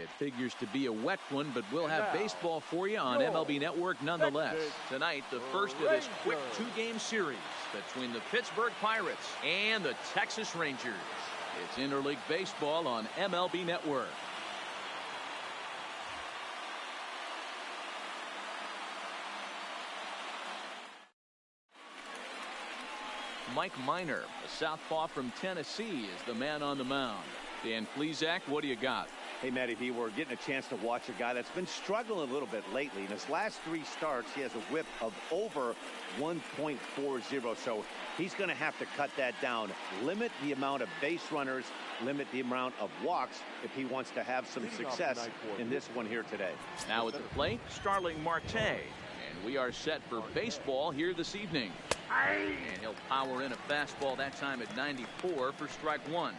It figures to be a wet one, but we'll have baseball for you on MLB Network nonetheless. Tonight, the first of this quick two-game series between the Pittsburgh Pirates and the Texas Rangers. It's interleague baseball on MLB Network. Mike Minor, a southpaw from Tennessee, is the man on the mound. Dan Plesac, what do you got? Hey, Matty B, we're getting a chance to watch a guy that's been struggling a little bit lately. In his last 3 starts, he has a whip of over 1.40, so he's going to have to cut that down, limit the amount of base runners, limit the amount of walks if he wants to have some success in this one here today. Now at the plate, Starling Marte. And we are set for baseball here this evening. And he'll power in a fastball that time at 94 for strike 1.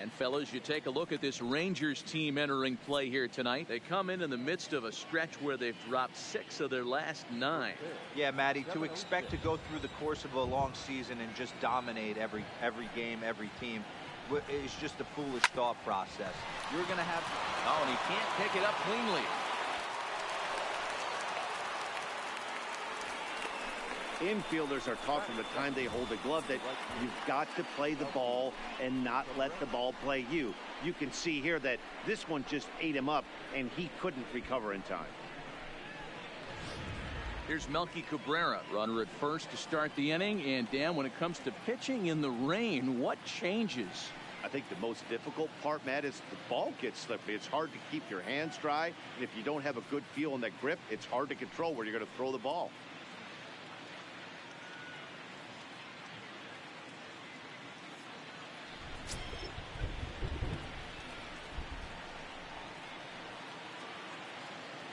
And fellas, you take a look at this Rangers team entering play here tonight. They come in the midst of a stretch where they've dropped 6 of their last 9. Yeah, Matty, to expect to go through the course of a long season and just dominate every game, every team is just a foolish thought process. You're going to have... Oh, and he can't pick it up cleanly. Infielders are taught from the time they hold the glove that you've got to play the ball and not let the ball play you. You can see here that this one just ate him up and he couldn't recover in time. Here's Melky Cabrera, runner at first to start the inning. And Dan, when it comes to pitching in the rain, what changes? I think the most difficult part, Matt, is the ball gets slippery. It's hard to keep your hands dry, and if you don't have a good feel in that grip, it's hard to control where you're going to throw the ball.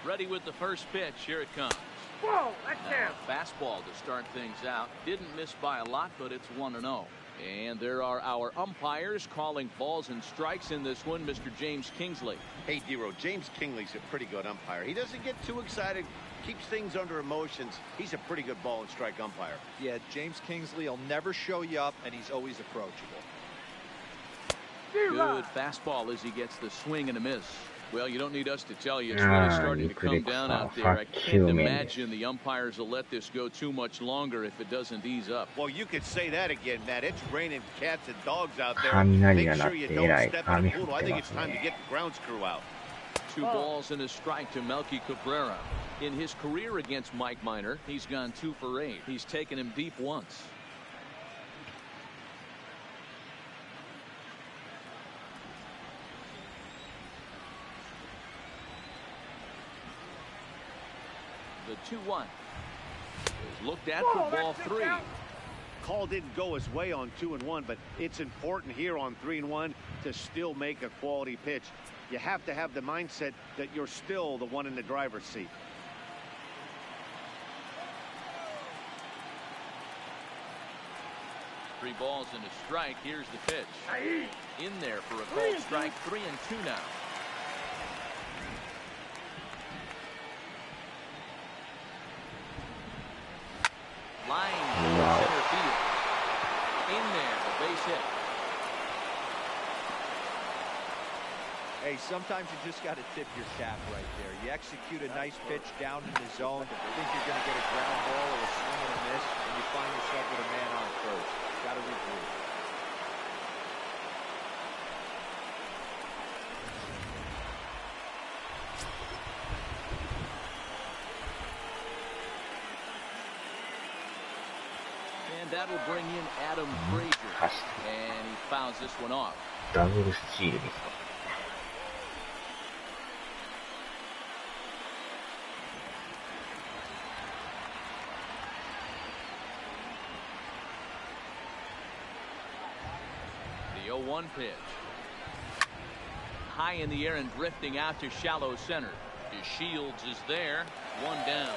Ready with the first pitch. Here it comes. Whoa, that's him. Fastball to start things out. Didn't miss by a lot, but it's 1-0. And there are our umpires calling balls and strikes in this one. Mr. James Kingsley. Hey, D-Row, James Kingsley's a pretty good umpire. He doesn't get too excited, keeps things under emotions. He's a pretty good ball and strike umpire. Yeah, James Kingsley will never show you up, and he's always approachable. Good fastball as he gets the swing and a miss. Well, you don't need us to tell you it's really starting to come down out there. I can't imagine the umpires will let this go too much longer if it doesn't ease up. Well, you could say that again, Matt. It's raining cats and dogs out there. Make sure you don't step in the pool. I think it's time to get the grounds crew out. 2 balls and a strike to Melky Cabrera. In his career against Mike Minor, he's gone 2 for 8. He's taken him deep once. The 2-1 is looked at for ball 3. Call didn't go his way on 2-1, but it's important here on 3-1 to still make a quality pitch. You have to have the mindset that you're still the one in the driver's seat. Three balls and a strike. Here's the pitch. In there for a called strike. 3-2 now. Line to center field. In there, the base hit. Hey, sometimes you just got to tip your cap right there. You execute a nice pitch down in the zone, think you're going to get a ground ball or a swing and a miss, and you find yourself with a man on first. Got to regroup. And that will bring in Adam Frazier. And he fouls this one off. ダブルスチールですか。The 0-1 pitch. High in the air and drifting out to shallow center. His Shields is there. 1 down.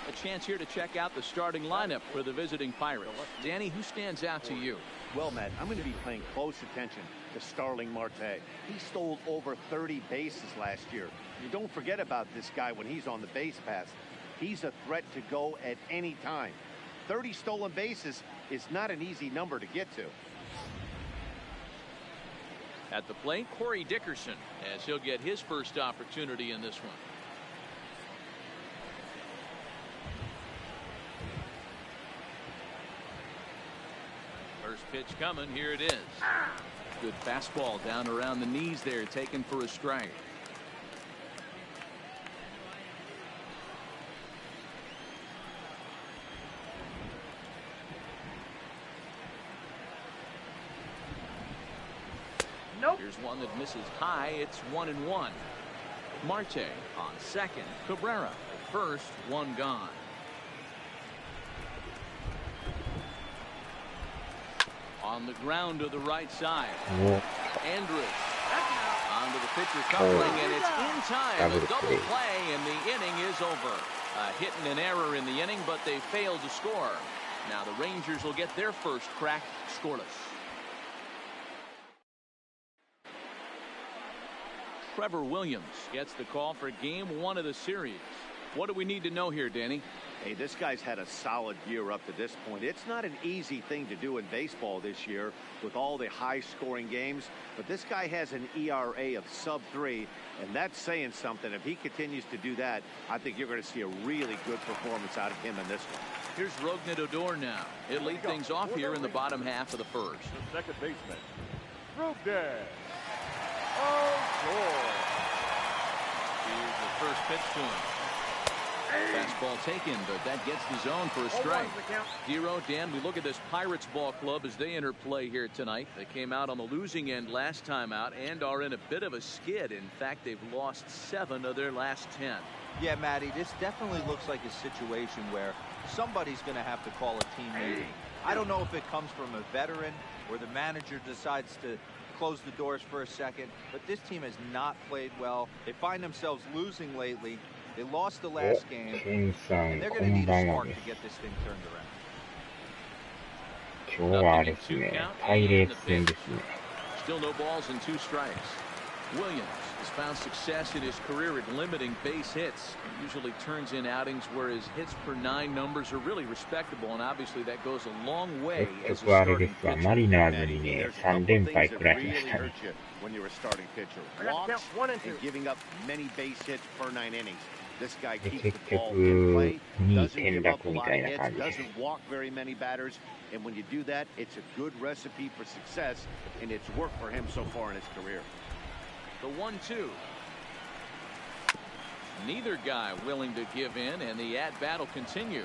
A chance here to check out the starting lineup for the visiting Pirates. Danny, who stands out to you? Well, Matt, I'm going to be paying close attention to Starling Marte. He stole over 30 bases last year. You don't forget about this guy when he's on the base pass. He's a threat to go at any time. 30 stolen bases is not an easy number to get to. At the plate, Corey Dickerson, as he'll get his first opportunity in this one. First pitch coming. Here it is. Good fastball down around the knees there, taken for a strike. Nope. Here's one that misses high. It's 1-1. Marte on second. Cabrera at first. One gone. On the ground to the right side. Andrus onto the pitcher coupling, and it's in time. A double play, and the inning is over. A hit and an error in the inning, but they failed to score. Now the Rangers will get their first crack scoreless. Trevor Williams gets the call for game 1 of the series. What do we need to know here, Danny? Hey, this guy's had a solid year up to this point. It's not an easy thing to do in baseball this year with all the high-scoring games, but this guy has an ERA of sub-3, and that's saying something. If he continues to do that, I think you're going to see a really good performance out of him in this one. Here's Rougned Odor now. He'll lead things off here in the bottom half of the first. The second baseman, Rougned Odor. Here's the first pitch to him. Fastball taken, but that gets the zone for a strike. Zero. Dan, we look at this Pirates ball club as they enter play here tonight. They came out on the losing end last time out and are in a bit of a skid. In fact, they've lost 7 of their last 10. Yeah, Matty, this definitely looks like a situation where somebody's going to have to call a team meeting. I don't know if it comes from a veteran or the manager decides to close the doors for a second, but this team has not played well. They find themselves losing lately. They lost the last game, and they're going to need a spark to get this thing turned around. 今日はですね、パイレーツ戦ですね。 Still no balls and 2 strikes. Williams has found success in his career at limiting base hits. He usually turns in outings where his hits per 9 numbers are really respectable, and obviously that goes a long way as a starting pitcher. マリナーズにね、3連敗くらいしましたね。 When you're a starting pitcher, walks and giving up many base hits per 9 innings. This guy keeps the ball in play, doesn't give up a lot of hits, doesn't walk very many batters, and when you do that, it's a good recipe for success, and it's worked for him so far in his career. The 1-2. Neither guy willing to give in, and the at-bat will continue.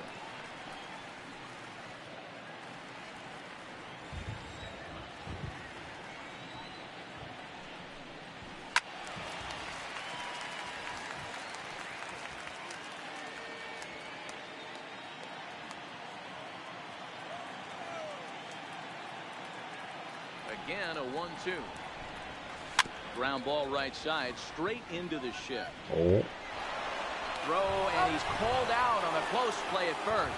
Again, a 1-2. Ground ball right side, straight into the shift. Oh. Throw, and he's called out on a close play at first.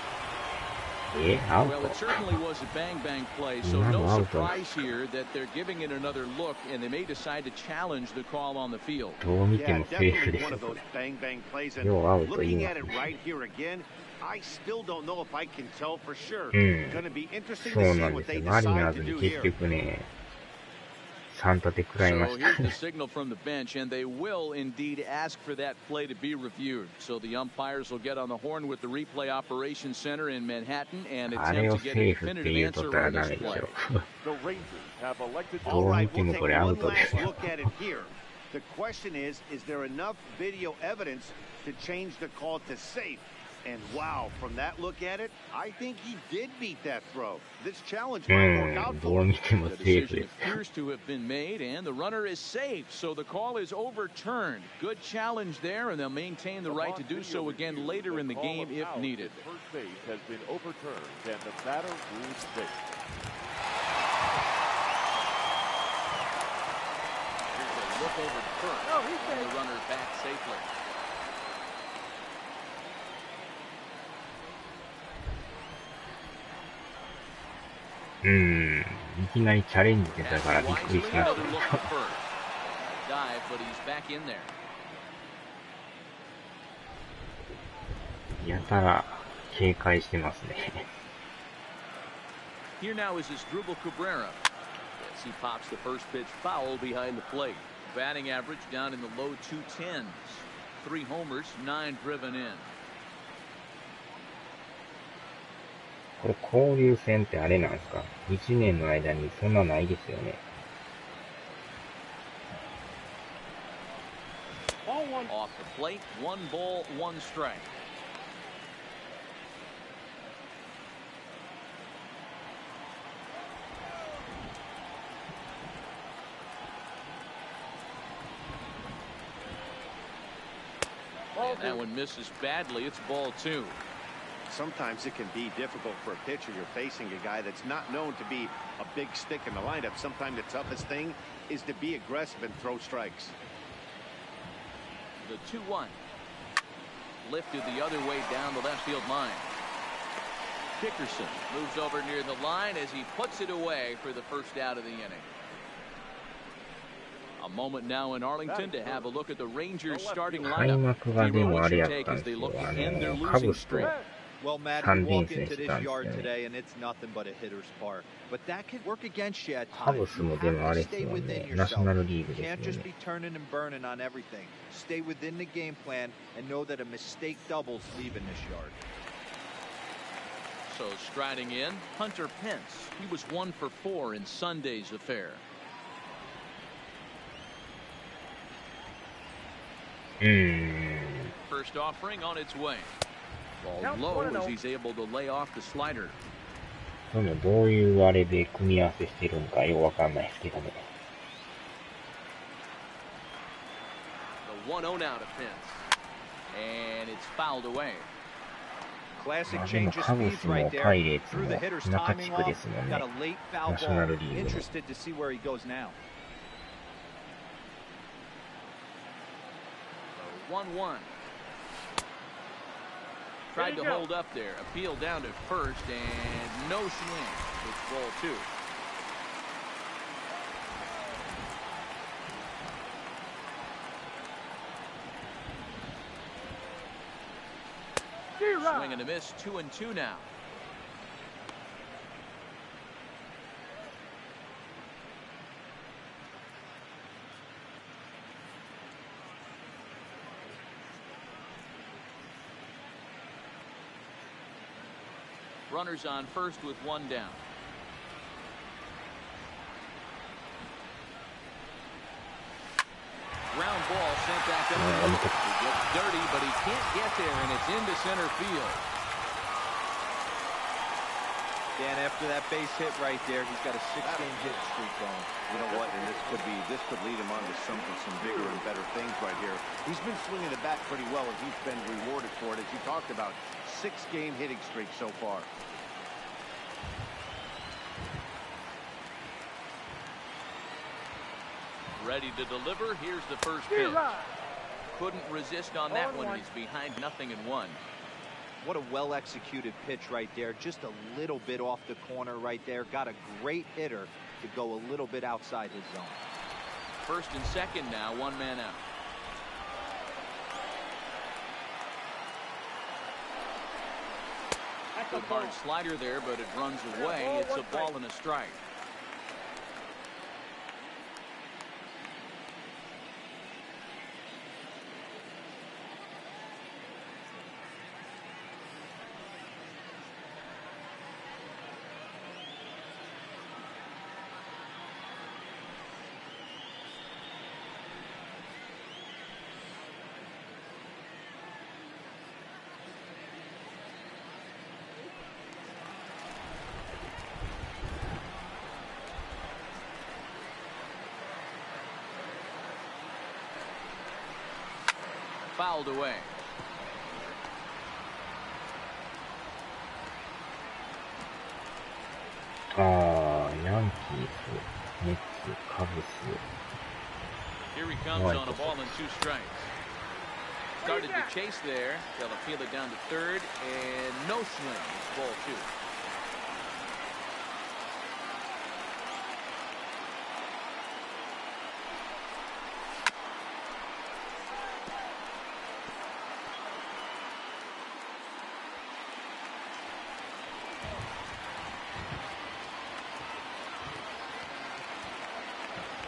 Well, it certainly was a bang-bang play, so no surprise here that they're giving it another look, and they may decide to challenge the call on the field. Yeah, definitely one of those bang-bang plays, and looking at it right here again, I still don't know if I can tell for sure. Going to be interesting to see what they decide to do here. So here's the signal from the bench, and they will indeed ask for that play to be reviewed. So the umpires will get on the horn with the replay operations center in Manhattan and attempt to get a definitive answer on this play. The Rangers have elected to... All right, we'll take one last look at it here. The question is there enough video evidence to change the call to safe? And wow, from that look at it, I think he did beat that throw. This challenge might work out for him. The decision appears to have been made, and the runner is safe, so the call is overturned. Good challenge there, and they'll maintain the right to do so again later in the game if needed. First base has been overturned, and the batter rules safe. Here's a look over to first, and the runner back safely. Iきなりチャレンジ出たからびっくりしました。やたら警戒してますね。Here now is his Drupal Cabrera. As he pops the first pitch foul behind the plate. Batting average down in the low 210s. 3 homers, 9 driven in. これ交流戦ってあれなんですか？ 1 年の間にそんなないですよね。Off the plate, 1 ball, 1 strike. And that one misses badly. It's ball 2. Sometimes it can be difficult for a pitcher. You're facing a guy that's not known to be a big stick in the lineup. Sometimes the toughest thing is to be aggressive and throw strikes. The 2-1. Lifted the other way down the left field line. Dickerson moves over near the line as he puts it away for the first out of the inning. A moment now in Arlington to have a look at the Rangers starting 開 lineup. 幕がでもあれやっ Take たん as です they よ。 look to end their カ losing ブスと streak. Well, Matt, you walk into this yard today and it's nothing but a hitter's park. But that can work against you at カ times. ブス You もでもあ have れ to です stay よ within ね。ナショナ yourself. ルリーグ You で can't すよ just ね。 be turning and burning on everything. Stay within the game plan and know that a mistake doubles leaving this yard. So striding in, Hunter Pence. He was 1 for 4 in Sunday's affair. First offering on its way. Ball low as he's able to lay off the slider. でもどういうあれで組み合わせしてるんかよくわかんないですけどね。The 1-0 now to Pence. And it's fouled away. Classic まあで change も of カブ speeds スも right パ there. イレーツ Threw も the hitter's 中 timing 地区で off. すもん Got ね。 a late foul ナショナ ball. ルリーグの。 Interested to see where he goes now. The 1-1. Tried to hold up there. Appeal down to first and no swing. It's ball 2. Swing and a miss. 2-2 now. Runners on first with 1 down. Ground ball sent back up. He gets dirty, but he can't get there, and it's into center field. Dan, after that base hit right there, he's got a 6-game hit streak going. You know what? And this could lead him on to some bigger and better things right here. He's been swinging the bat pretty well, and he's been rewarded for it, as you talked about. 6-game hitting streak so far. Ready to deliver. Here's the first pitch. Couldn't resist on that one. He's behind 0-1. What a well-executed pitch right there. Just a little bit off the corner right there. Got a great hitter to go a little bit outside his zone. First and second now. 1 man out. Good hard slider there, but it runs away. It's a ball and a strike. Fouled away. Yankees, Mets, Cubs. Here he comes on a ball and 2 strikes. Started to chase there. They'll appeal it down to third, and no swing. It's ball 2.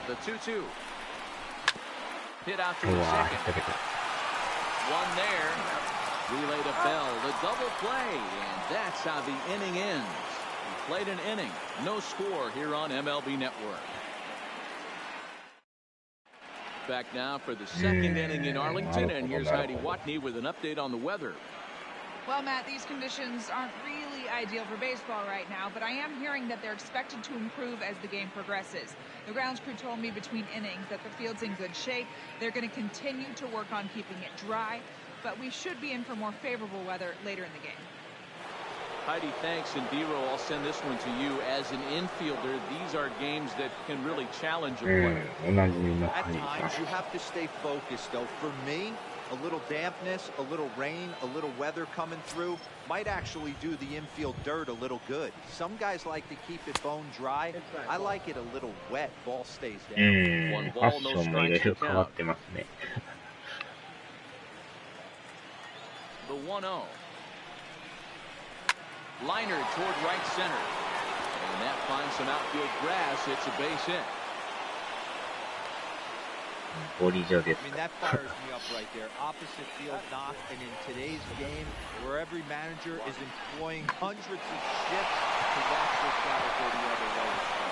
The 2-2. Hit out to う the わー、 second. 引っ掛けた。 One there. Relay to Bell. The double play. And that's how the inning ends. He played an inning. No score here on MLB Network. Back now for the second inning in Arlington. And here's Heidi Watney with an update on the weather. Well, Matt, these conditions aren't really ideal for baseball right now, but I am hearing that they're expected to improve as the game progresses. The grounds crew told me between innings that the field's in good shape. They're going to continue to work on keeping it dry, but we should be in for more favorable weather later in the game. Heidi, thanks. And Dero, I'll send this one to you. As an infielder, these are games that can really challenge a う player. ん、おなじみの At 入り times, you have to stay focused, though. For me, a little dampness, a little rain, a little weather coming through might actually do the infield dirt a little good. Some guys like to keep it bone dry. I like it a little wet. Ball stays う down. ん、ファッションもいろいろ変わってますね。The 1-0. Liner toward right center. And that finds some outfield grass. It's a base hit. ゴリジョです I mean, か。 that fires me up right there. Opposite field knock, and in today's game, where every manager is employing hundreds of shifts to watch this guy go the other way.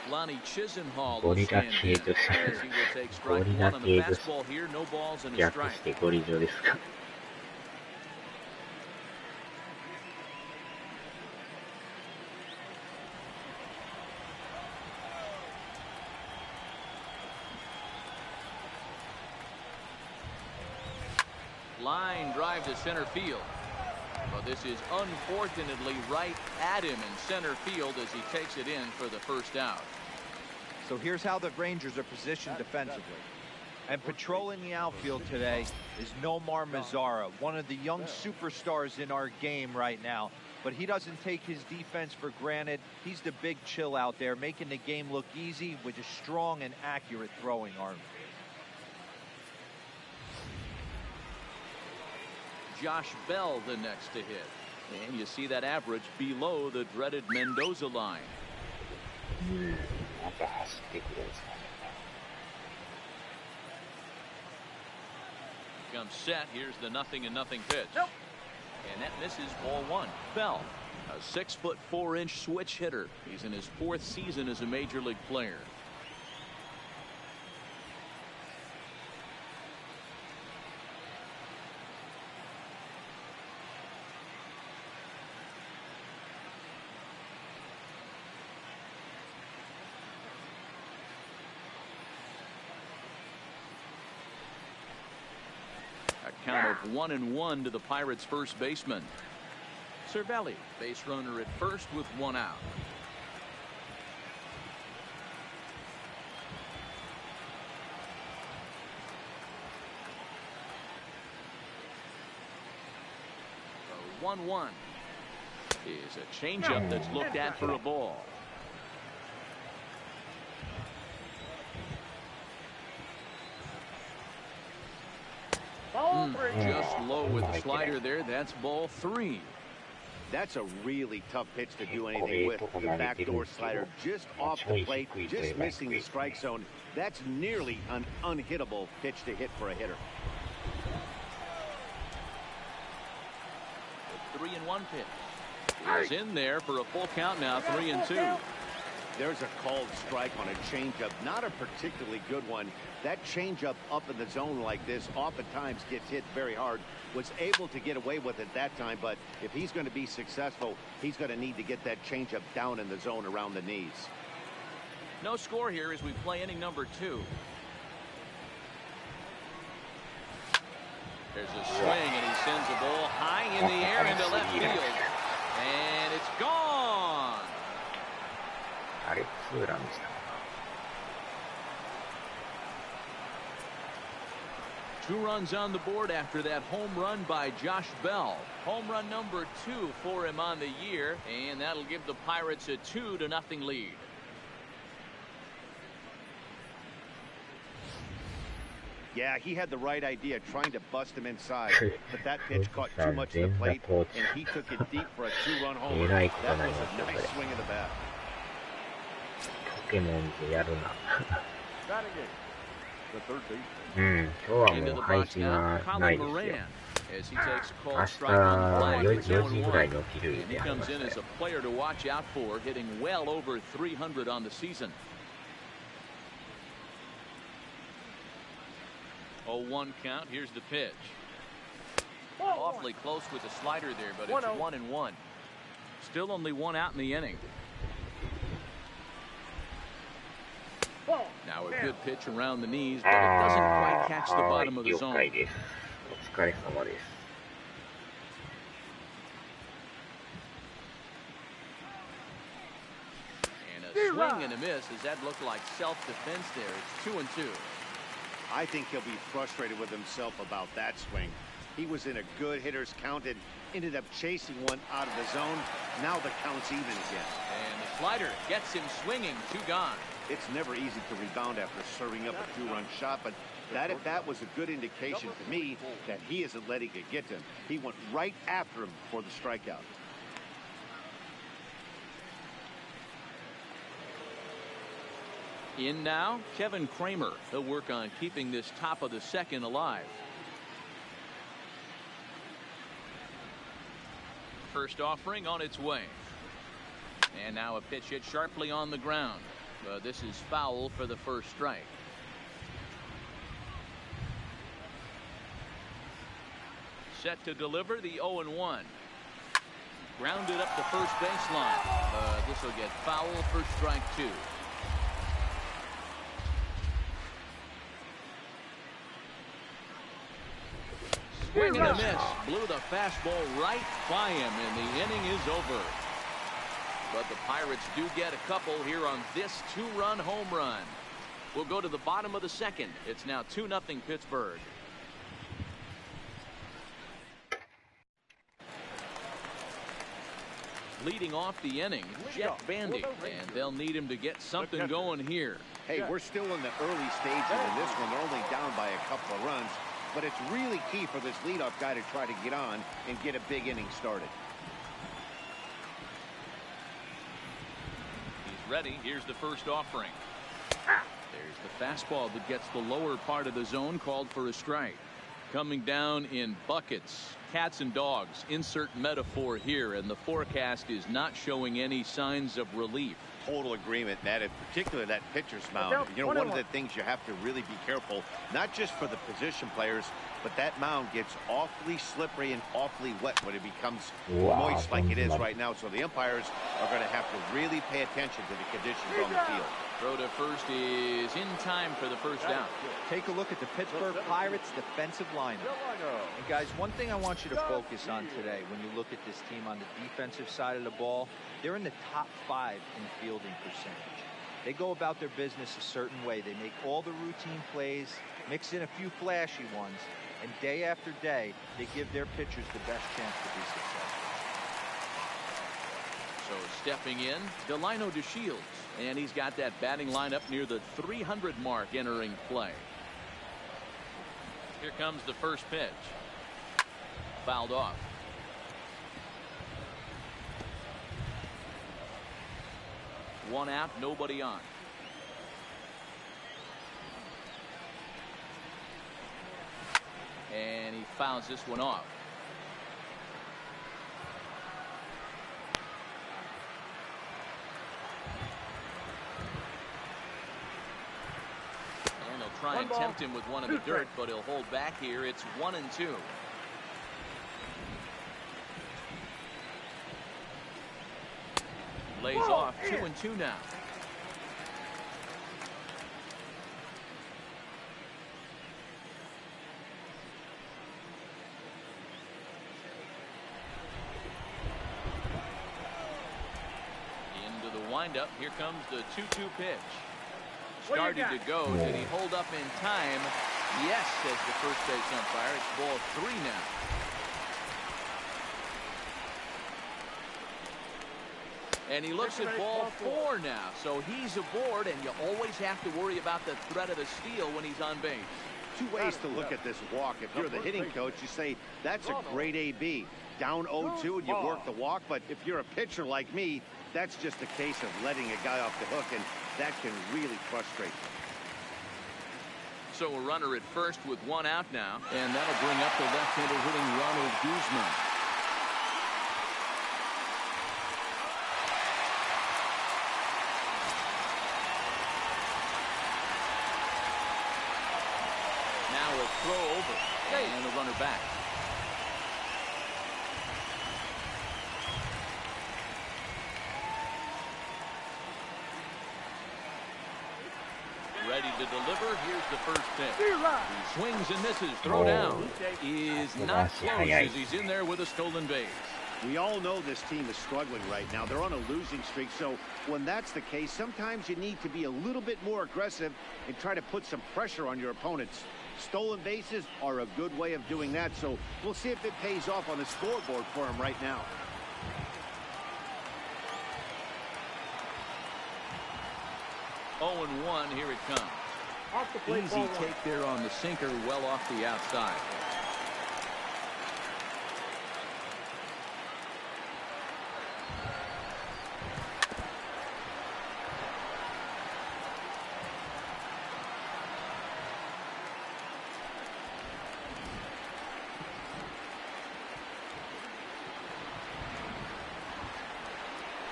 Lonnie Chisenhall ゴ will リラ stand 系 in 女子。 as he will take ゴ strike リ one ラ on the 系女子。 fastball here. No balls and a 略 strike. してゴリジョですか。Line drive to center field. But this is unfortunately right at him in center field as he takes it in for the first out. So here's how the Rangers are positioned defensively. And patrolling the outfield today is Nomar Mazara, one of the young superstars in our game right now. But he doesn't take his defense for granted. He's the big chill out there, making the game look easy with a strong and accurate throwing arm. Josh Bell the next to hit. And you see that average below the dreaded Mendoza line. うん、また走ってくるんですかね。 Comes set. Here's the 0-0 pitch. And that misses ball one. Bell, a 6'4" switch hitter. He's in his fourth season as a major league player. A count of 1-1 to the Pirates' first baseman. Cervelli, base runner at first with one out. The 1-1 is a changeup that's looked at for a ball. Just low with the slider there. That's ball three. That's a really tough pitch to do anything with. The backdoor slider just off the plate, just missing the strike zone. That's nearly an unhittable pitch to hit for a hitter. The 3-1 pitch is in there for a full count now. 3-2. There's a called strike on a changeup, not a particularly good one. That changeup up in the zone like this oftentimes gets hit very hard. Was able to get away with it that time, but if he's going to be successful, he's going to need to get that changeup down in the zone around the knees. No score here as we play inning number 2. There's a swing and he sends the ball high in the air into left field. And it's gone. あれ、ツーランでした。 2 runs on the board after that home run by Josh Bell. Home run number 2 for him on the year, and that'll give the Pirates a 2-0 lead. Yeah, he had the right idea, trying to bust him inside. But that pitch caught too much of the plate, and he took it deep for a 2-run home. That was a nice swing of the bat. ポケモンズやるな。 The third base. うん、今日はもう配信はないですよ。明日4時ぐらいに起きるって話でしたよ。0-1 count. Here's the pitch. Awfully close with the slider there, but it's 1-1. Still only one out in the inning. Now a good pitch around the knees, but it doesn't quite catch the bottom of the zone. 了解です。お疲れ様です。And a swing and a miss. Does that look like self-defense there? It's 2-2. I think he'll be frustrated with himself about that swing. He was in a good hitter's count and ended up chasing one out of the zone. Now the count's even again. And the slider gets him swinging. 2 gone. It's never easy to rebound after serving up a 2-run shot, but that was a good indication to me that he isn't letting it get to him. He went right after him for the strikeout. In now, Kevin Kramer. He'll work on keeping this top of the second alive. First offering on its way. And now a pitch hit sharply on the ground. This is foul for the first strike. Set to deliver the 0-1. Grounded up the first baseline. This will get foul for strike 2. Swing and a miss. Blew the fastball right by him, and the inning is over. But the Pirates do get a couple here on this 2-run home run. We'll go to the bottom of the second. It's now 2-0 Pittsburgh. Leading off the inning, Jet Bandy, and they'll need him to get something going here. Hey, we're still in the early stages of this one. They're only down by a couple of runs, but it's really key for this leadoff guy to try to get on and get a big inning started. He's ready. Here's the first offering. There's the fastball that gets the lower part of the zone, called for a strike. Coming down in buckets, cats and dogs, insert metaphor here, and the forecast is not showing any signs of relief. Total agreement, Matt. In particular, that pitcher's mound. You know, one of the things you have to really be careful, not just for the position players, but that mound gets awfully slippery and awfully wet when it becomes moist like it is right now. So the umpires are going to have to really pay attention to the conditions on the field. Throw to first is in time for the first down. Take a look at the Pittsburgh Pirates defensive lineup. And guys, one thing I want you to focus on today when you look at this team on the defensive side of the ball, they're in the top 5 in fielding percentage. They go about their business a certain way. They make all the routine plays, mix in a few flashy ones, and day after day, they give their pitchers the best chance to be successful. So stepping in, Delino DeShields, and he's got that batting lineup near the 300 mark entering play. Here comes the first pitch. Fouled off. One out, nobody on. And he fouls this one off. And they'll try and tempt him with one in the dirt, but he'll hold back here. It's 1-2. Lays off. 2-2 now. Into the windup. Here comes the 2-2 pitch. Started to go. Did he hold up in time? Yes, says the first base umpire. It's ball 3 now. And he looks at ball 4 now. So he's aboard, and you always have to worry about the threat of the steal when he's on base. Two ways to look at this walk. If you're the hitting coach, you say, that's a great AB. Down 0-2 and you work the walk. But if you're a pitcher like me, that's just a case of letting a guy off the hook, and that can really frustrate you. So a runner at first with one out now, and that'll bring up the left-hander hitting Ronald Guzman. Now a throw over, and the runner back. Ready to deliver. Here's the first pitch. He swings and misses. Throw down is not close as he's in there with a stolen base. We all know this team is struggling right now. They're on a losing streak, so when that's the case, sometimes you need to be a little bit more aggressive and try to put some pressure on your opponents. Stolen bases are a good way of doing that, so we'll see if it pays off on the scoreboard for him right now. 0-1, here it comes. Easy take there on the sinker, well off the outside.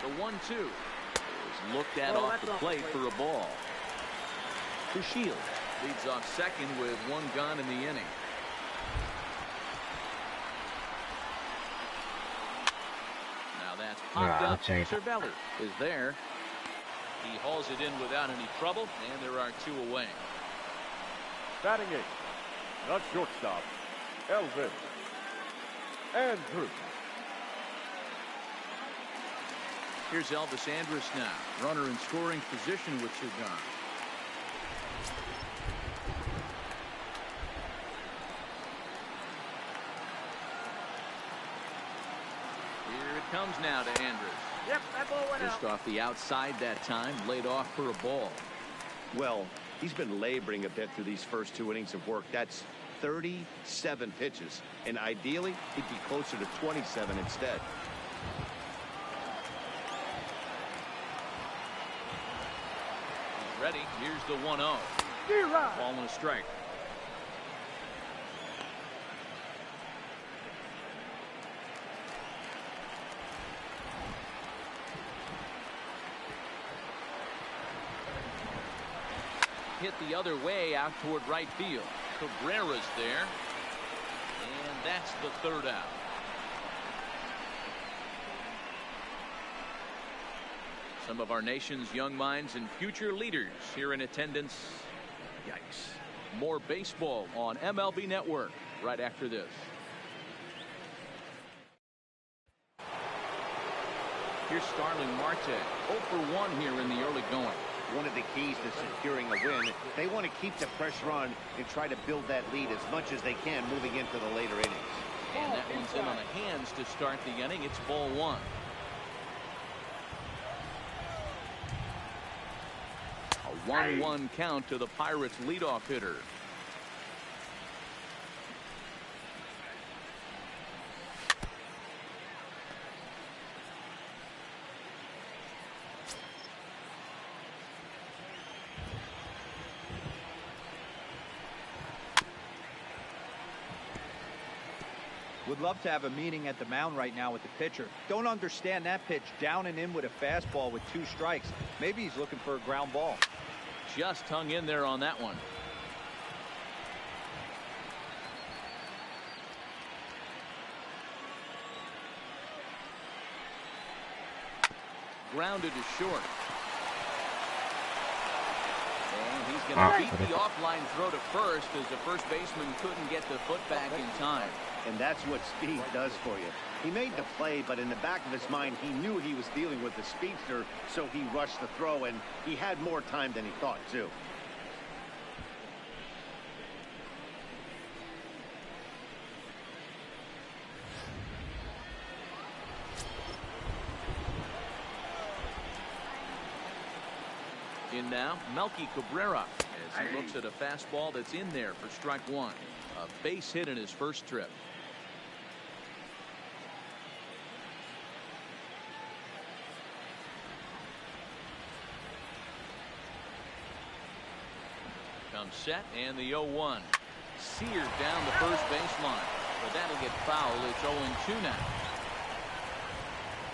The 1-2. Looked at off the plate for a ball. To Shield. Leads off second with one gone in the inning. Now that's popped up. Cervelli is there. He hauls it in without any trouble, and there are two away. Batting eighth, the shortstop, Elvis Andrus. Here's Elvis Andrus now. Runner in scoring position with two gone. Here it comes now to Andrus. Yep, that ball went Just off the outside that time, laid off for a ball. Well, he's been laboring a bit through these first two innings of work. That's 37 pitches, and ideally, he'd be closer to 27 instead. Ready. Here's the 1-0. Ball and a strike. Hit the other way out toward right field. Cabrera's there. And that's the third out. Some of our nation's young minds and future leaders here in attendance. Yikes. More baseball on MLB Network right after this. Here's Starling Marte. 0 for 1 here in the early going. One of the keys to securing a win, they want to keep the pressure on and try to build that lead as much as they can moving into the later innings. And that one's in on the hands to start the inning. It's ball one. A 1-1 count to the Pirates leadoff hitter. Would love to have a meeting at the mound right now with the pitcher. Don't understand that pitch down and in with a fastball with 2 strikes. Maybe he's looking for a ground ball. Just hung in there on that one. Grounded to short. And he's going to beat the offline throw to first as the first baseman couldn't get the foot back in time. And that's what speed does for you. He made the play, but in the back of his mind, he knew he was dealing with the speedster, so he rushed the throw, and he had more time than he thought, too. In now, Melky Cabrera, as he looks at a fastball that's in there for strike one. A base hit in his first trip. Comes set, and the 0-1. Seared down the first baseline, but that'll get foul. It's 0-2 now.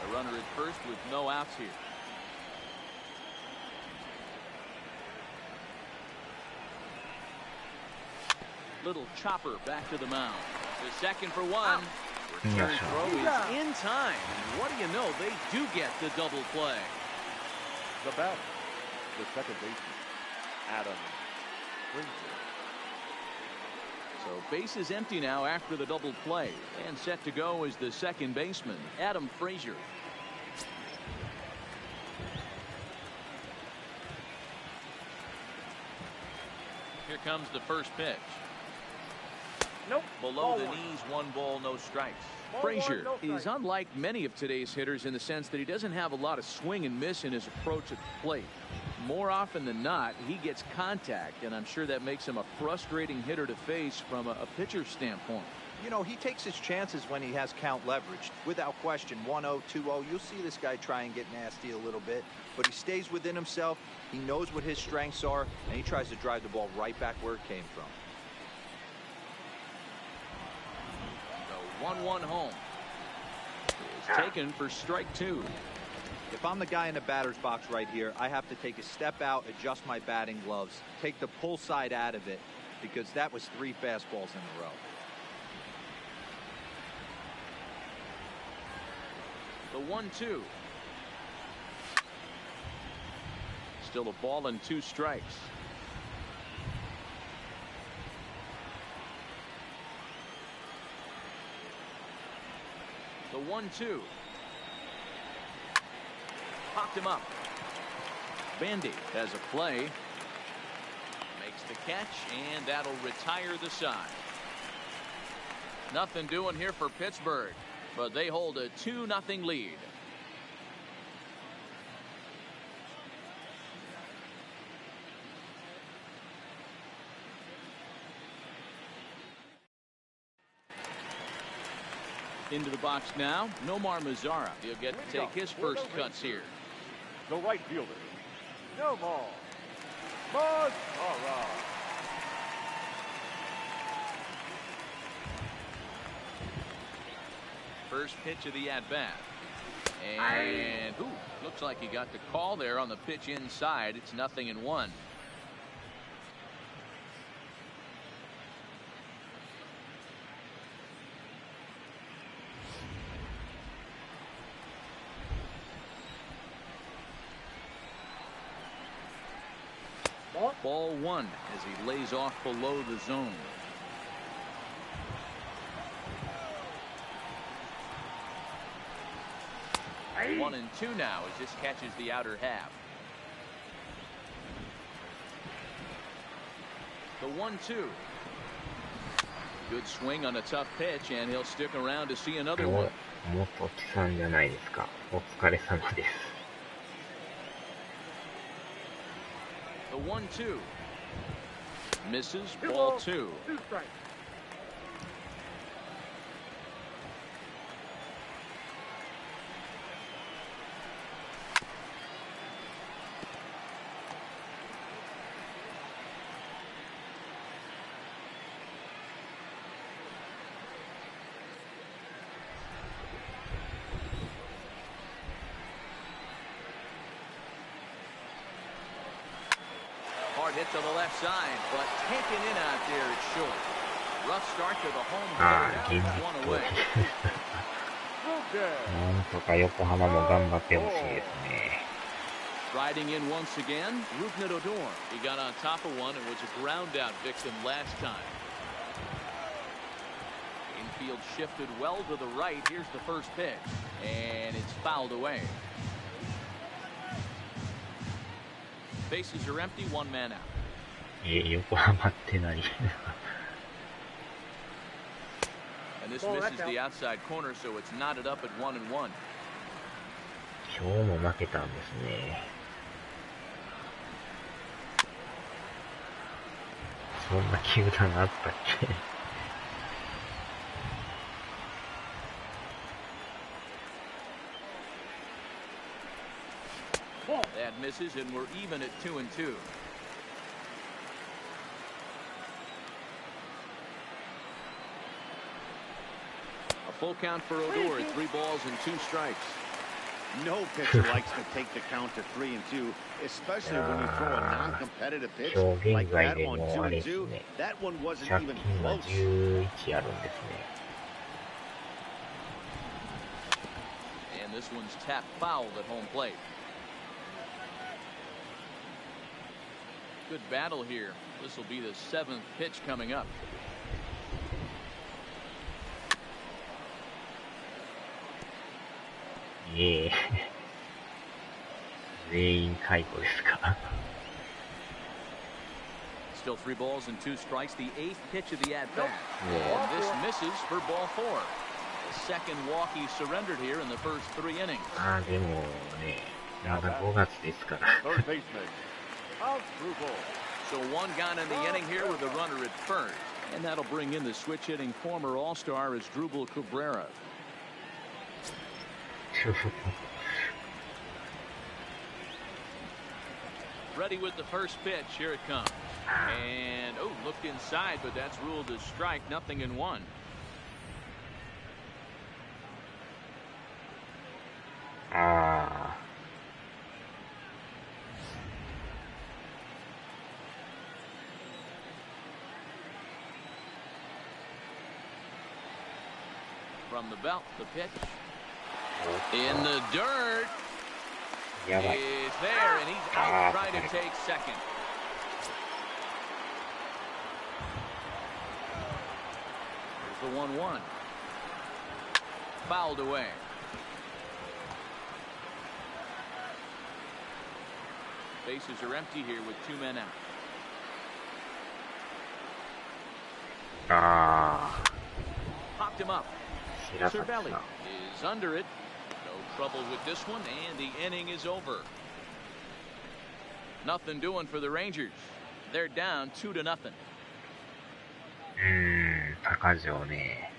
A runner at first with no outs here. Little chopper back to the mound. The second for one. Return throw is in time. And what do you know? They do get the double play. The batter, the second baseman, Adam. So base is empty now after the double play, and set to go is the second baseman, Adam Frazier. Here comes the first pitch. Nope. Below the knees, 1 ball, no strikes. Frazier is unlike many of today's hitters in the sense that he doesn't have a lot of swing and miss in his approach at the plate. More often than not, he gets contact, and I'm sure that makes him a frustrating hitter to face from a pitcher's standpoint. You know, he takes his chances when he has count leveraged. Without question, 1-0, 2-0, you'll see this guy try and get nasty a little bit, but he stays within himself. He knows what his strengths are, and he tries to drive the ball right back where it came from. The 1-1 home is taken for strike 2. If I'm the guy in the batter's box right here, I have to take a step out, adjust my batting gloves, take the pull side out of it, because that was 3 fastballs in a row. The 1-2. Still a ball and 2 strikes. The 1-2. Popped him up. Bandy has a play. Makes the catch, and that'll retire the side. Nothing doing here for Pittsburgh, but they hold a 2-0 lead. Into the box now, Nomar Mazara. He'll get to take his first cuts here. The right fielder, Nomar Mazara. First pitch of the at-bat. And, looks like he got the call there on the pitch inside. It's 0-1. Ball 1 as he lays off below the zone. One and 2 now as this catches the outer half. The 1-2. Good swing on a tough pitch, and he'll stick around to see another one. 元木さんじゃないですか。お疲れ様です。The 1-2. Misses. Ball 2. Hit to the left side, but taken in out there at short. Rough start to the home plate. One away. なんとか横浜も頑張ってほしいですね。Riding in once again, Rougned Odor. He got on top of one and was a ground out victim last time. Infield shifted well to the right. Here's the first pitch, and it's fouled away. Bases are empty, 1 man out. 横浜って何 And this misses the outside corner, so it's knotted up at 1-1. 今日も負けたんですね。そんな球団あったっけThat misses, and we're even at 2-2. A full count for Odor at 3 balls and 2 strikes. No pitcher likes to take the count to 3-2, especially when you throw a non-competitive pitch like that on 2-2. That one wasn't even close. 11あるんですね。And this one's tapped fouled at home plate. Good battle here. This will be the 7th pitch coming up. ええ全員解雇ですか。Still 3 balls and 2 strikes. The 8th pitch of the at-bat. And this misses for ball 4. The second walk he surrendered here in the first 3 innings. ああ、でもね、まだ5月ですから。Third baseman. Out through ball. So 1 gone in the inning here with a runner at first. And that'll bring in the switch-hitting former All-Star as Drupal Cabrera. Ready with the first pitch. Here it comes. And, oh, looked inside, but that's ruled a strike. 0-1. From the belt, the pitch. In the dirt. Is there, and he's out trying to take second. Here's the 1-1. Fouled away. Bases are empty here with 2 men out. Popped him up. Cervelli is under it. No trouble with this one, and the inning is over. Nothing doing for the Rangers. They're down 2-0. 高城ね。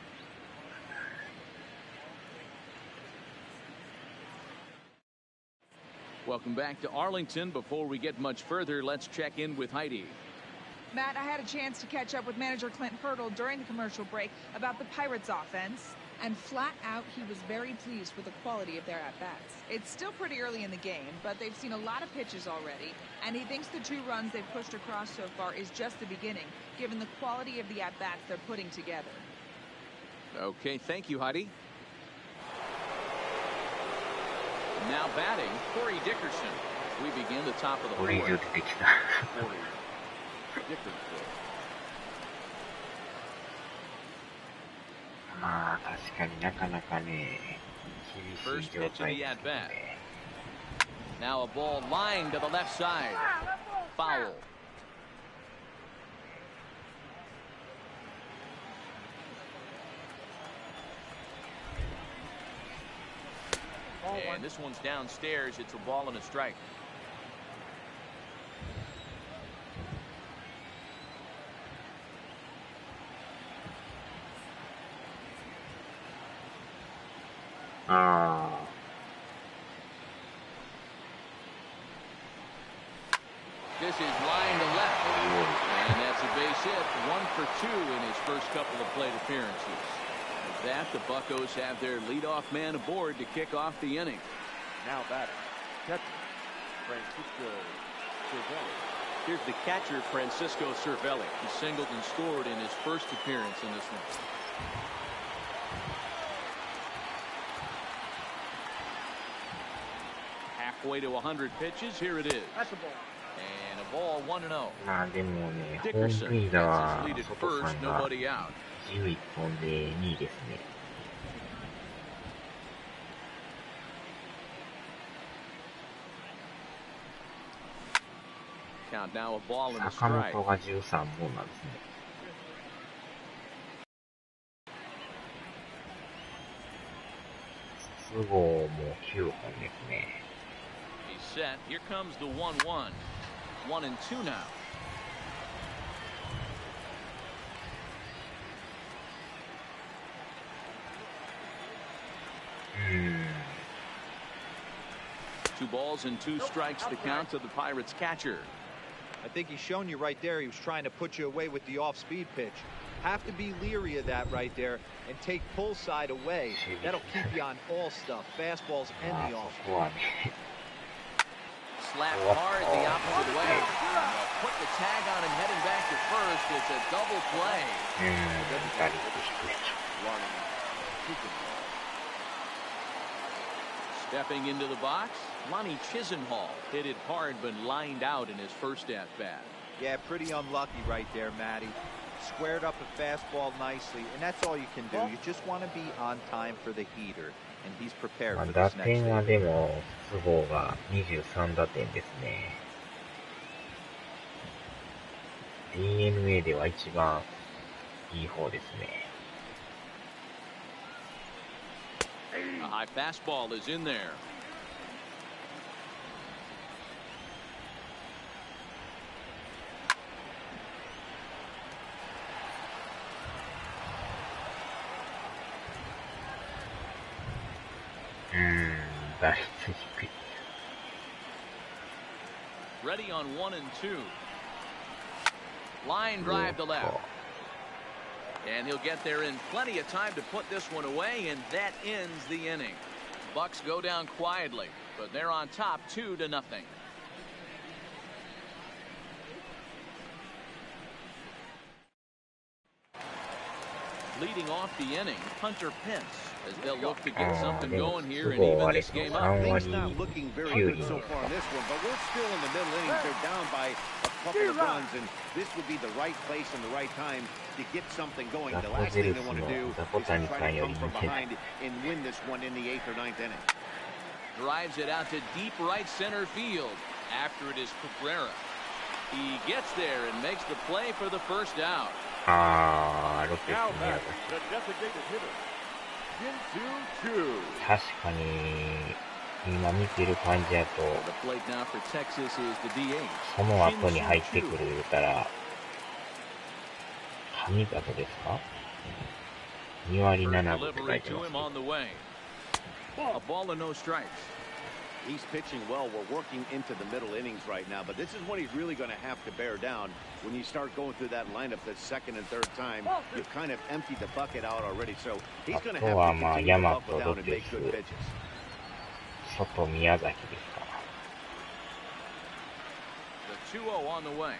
Welcome back to Arlington. Before we get much further, let's check in with Heidi. Matt, I had a chance to catch up with manager Clint Hurdle during the commercial break about the Pirates' offense, and flat out, he was very pleased with the quality of their at-bats. It's still pretty early in the game, but they've seen a lot of pitches already, and he thinks the 2 runs they've pushed across so far is just the beginning, given the quality of the at-bats they're putting together. Okay, thank you, Heidi. Now batting, Corey Dickerson. We begin the top of the 4th. Corey Dickerson. まあ確かになかなかね、厳しい状態ですね。Now a ball lined to the left side. Foul. And this one's downstairs. It's a ball and a strike. This is line to left. And that's a base hit. 1 for 2 in his first couple of plate appearances. With that, the Buccos have their leadoff man aboard to kick off the inning. Now batting, catcher Francisco Cervelli. Here's the catcher, Francisco Cervelli. He singled and scored in his first appearance in this one. Halfway to 100 pitches. Here it is. That's a ball. And a ball 1-0. まあでもね、ホーム Dickerson 塁打 gets は his lead at 外さ first. んが Nobody out. 11本で2位ですね。Count now a ball and a 坂 strike. 本が13本なんですね。筒香も9本ですね。He's set. Here comes the 1-1. 1-2 now. 2 balls and 2 strikes the count to the Pirates catcher. I think he's shown you right there. He was trying to put you away with the off-speed pitch. Have to be leery of that right there and take pull side away. That'll keep you on all stuff, fastballs and the off. Slapped hard the opposite way. Put the tag on him heading back to first. It's a double play. Stepping into the box, Lonnie Chisenhall hit it hard but lined out in his first at-bat. Yeah, pretty unlucky right there, Matty. Squared up a fastball nicely, and that's all you can do. You just want to be on time for the heater, and he's prepared for this next 打点はでも筒香が23打点ですね。DNA では一番いい方ですね。A high fastball is in there. Ready on 1 and 2. Line drive to left. And he'll get there in plenty of time to put this one away, and that ends the inning. Bucks go down quietly, but they're on top 2-0. Leading off the inning, Hunter Pence, as they'll look to get something going here and even this game up. Things not looking very good so far in this one, but we're still in the middle innings. They're down by a couple of runs, and this would be the right place and the right time to get something going. The last thing they want to do is to try to come from behind and win this one in the 8th or 9th inning. Drives it out to deep right center field. After it is Cabrera. He gets there and makes the play for the first out. ロペス宮崎。確かに今見てる感じだとその後に入ってくる言うたら神里ですか？2割7分って書いてます。He's pitching well. We're working into the middle innings right now, but this is what he's really going to have to bear down. When you start going through that lineup the second and third time, you've kind of emptied the bucket out already, so he's going to have to continue to buckle down and make good pitches. 外宮崎ですか。The 2-0 on the way.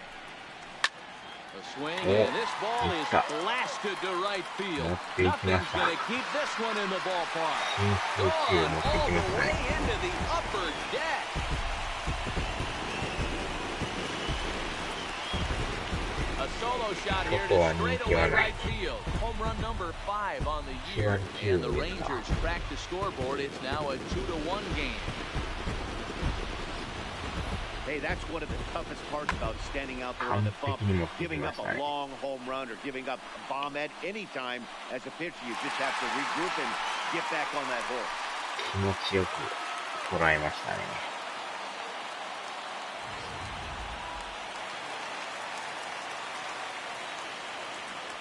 A swing, and this ball is blasted to right field. Nothing's going to keep this one in the ballpark. Gone all the way into the upper deck. A solo shot here to straightaway right field. Home run number 5 on the year. And the Rangers crack the scoreboard. It's now a 2-1 game. Hey, that's one of the toughest parts about standing out there on the bump. Giving up a long home run or giving up a bomb at any time as a pitcher, you just have to regroup and get back on that horse. 気持ちよく捉えましたね。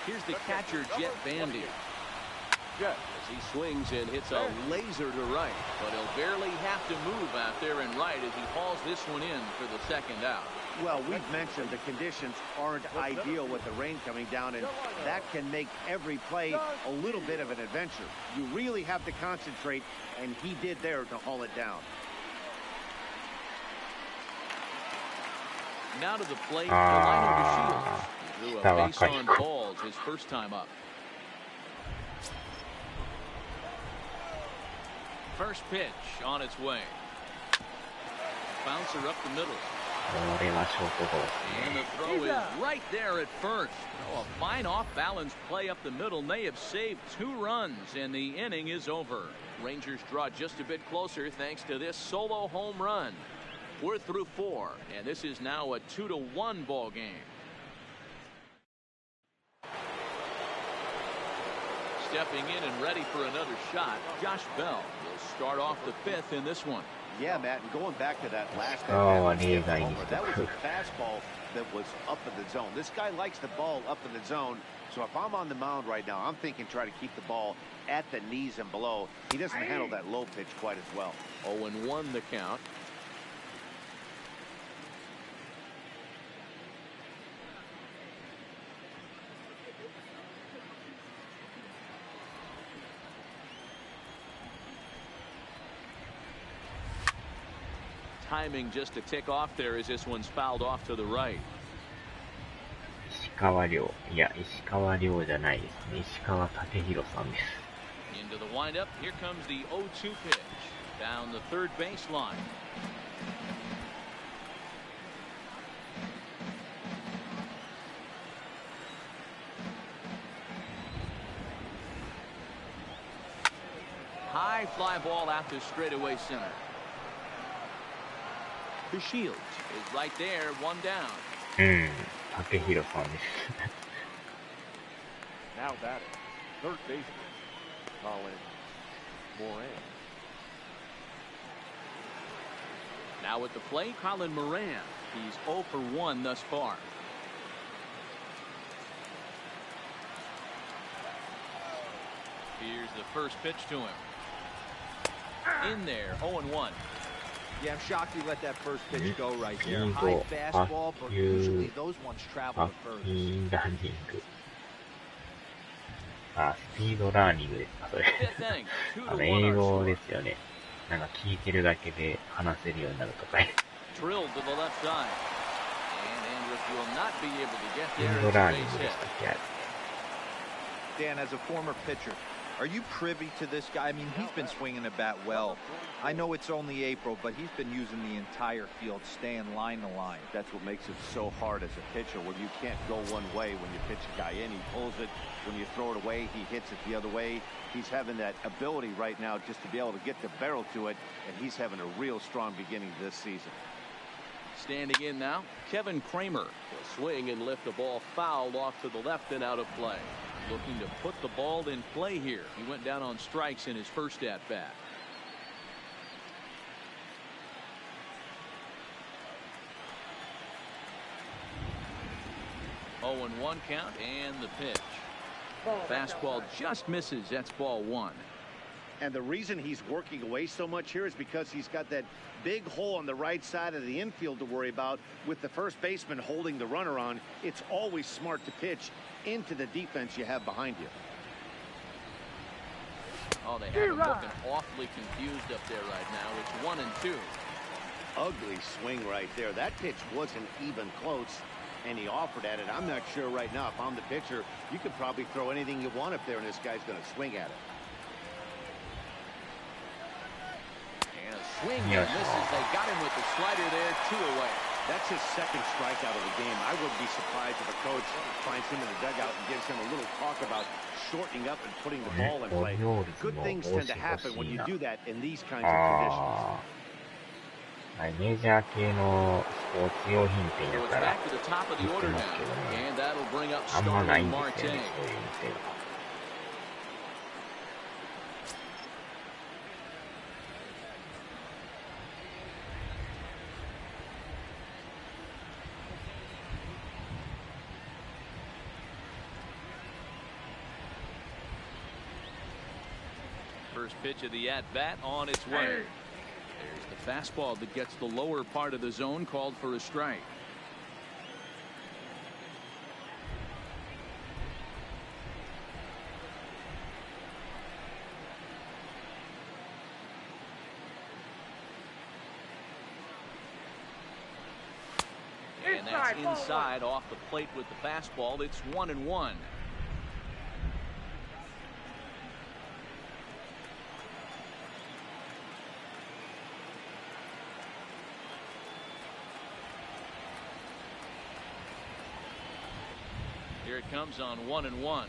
Here's the catcher, Jet Bandy. As he swings and hits a laser to right, but he'll barely have to move out there and right as he hauls this one in for the second out. Well, we've mentioned the conditions aren't ideal with the rain coming down, and that can make every play a little bit of an adventure. You really have to concentrate, and he did there to haul it down. Now to the plate, Delino DeShields. He threw a base on balls his first time up. First pitch on its way. Bouncer up the middle. And the throw is right there at first. Oh, a fine off-balance play up the middle may have saved 2 runs, and the inning is over. Rangers draw just a bit closer thanks to this solo home run. We're through 4, and this is now a 2-1 ball game. Stepping in and ready for another shot, Josh Bell will start off the 5th in this one. Yeah, Matt, and going back to that last Oh, that was a fastball that was up in the zone. This guy likes the ball up in the zone. So if I'm on the mound right now, I'm thinking try to keep the ball at the knees and below. He doesn't handle that low pitch quite as well. 0-1 the count. Timing just to tick off there as this one's fouled off to the right. 石川亮。いや、石川亮じゃないですね。石川武弘さんです。Into the windup. Here comes the 0-2 pitch. Down the third baseline. High fly ball out to straightaway center. The Shields is right there, one down. 武弘さんです。Now batting, third baseman, Colin Moran. Now at the plate, Colin Moran. He's 0 for 1 thus far. Here's the first pitch to him. In there, 0-1. Yeah, I'm shocked he let that first pitch go right there. High fastball, but usually those ones travel the furthest. スピードラーニングですか、それ。英語ですよね。なんか聞いてるだけで話せるようになるとか。スピードラーニングでしたっけ、あれ。Dan, as a former pitcher, are you privy to this guy? I mean, he's been swinging the bat well. I know it's only April, but he's been using the entire field, staying line to line. That's what makes it so hard as a pitcher, when you can't go one way when you pitch a guy in. He pulls it. When you throw it away, he hits it the other way. He's having that ability right now just to be able to get the barrel to it, and he's having a real strong beginning this season. Standing in now, Kevin Kramer will swing and lift the ball fouled off to the left and out of play. Looking to put the ball in play here. He went down on strikes in his first at-bat. Oh, 0-1 count and the pitch. Fastball just misses. That's ball one. And the reason he's working away so much here is because he's got that big hole on the right side of the infield to worry about. With the first baseman holding the runner on, it's always smart to pitch into the defense you have behind you. Oh, they have him looking awfully confused up there right now. It's 1-2. Ugly swing right there. That pitch wasn't even close, and he offered at it. I'm not sure right now, if I'm the pitcher, you could probably throw anything you want up there, and this guy's going to swing at it. Swing and misses. They got him with the slider there, 2 away. That's his second strikeout of the game. I wouldn't be surprised if a coach finds him in the dugout and gives him a little talk about shortening up and putting the ball in play. Good things tend to happen when you do that in these kinds of conditions. メジャー系のスポーツ用品店やったら売ってますけどね。あんまないんですよね、そういう店が。First pitch of the at-bat on its way. There's the fastball that gets the lower part of the zone, called for a strike. And that's inside off the plate with the fastball. It's 1-1. Here it comes on 1-1.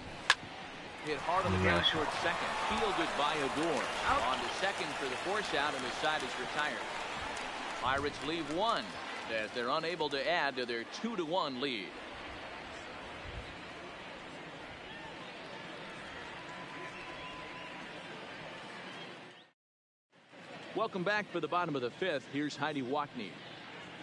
Hit hard on the ground toward second. Fielded by Adore. On to second for the force out, and the side is retired. Pirates leave one as they're unable to add to their 2-1 lead. Welcome back for the bottom of the fifth. Here's Heidi Watney.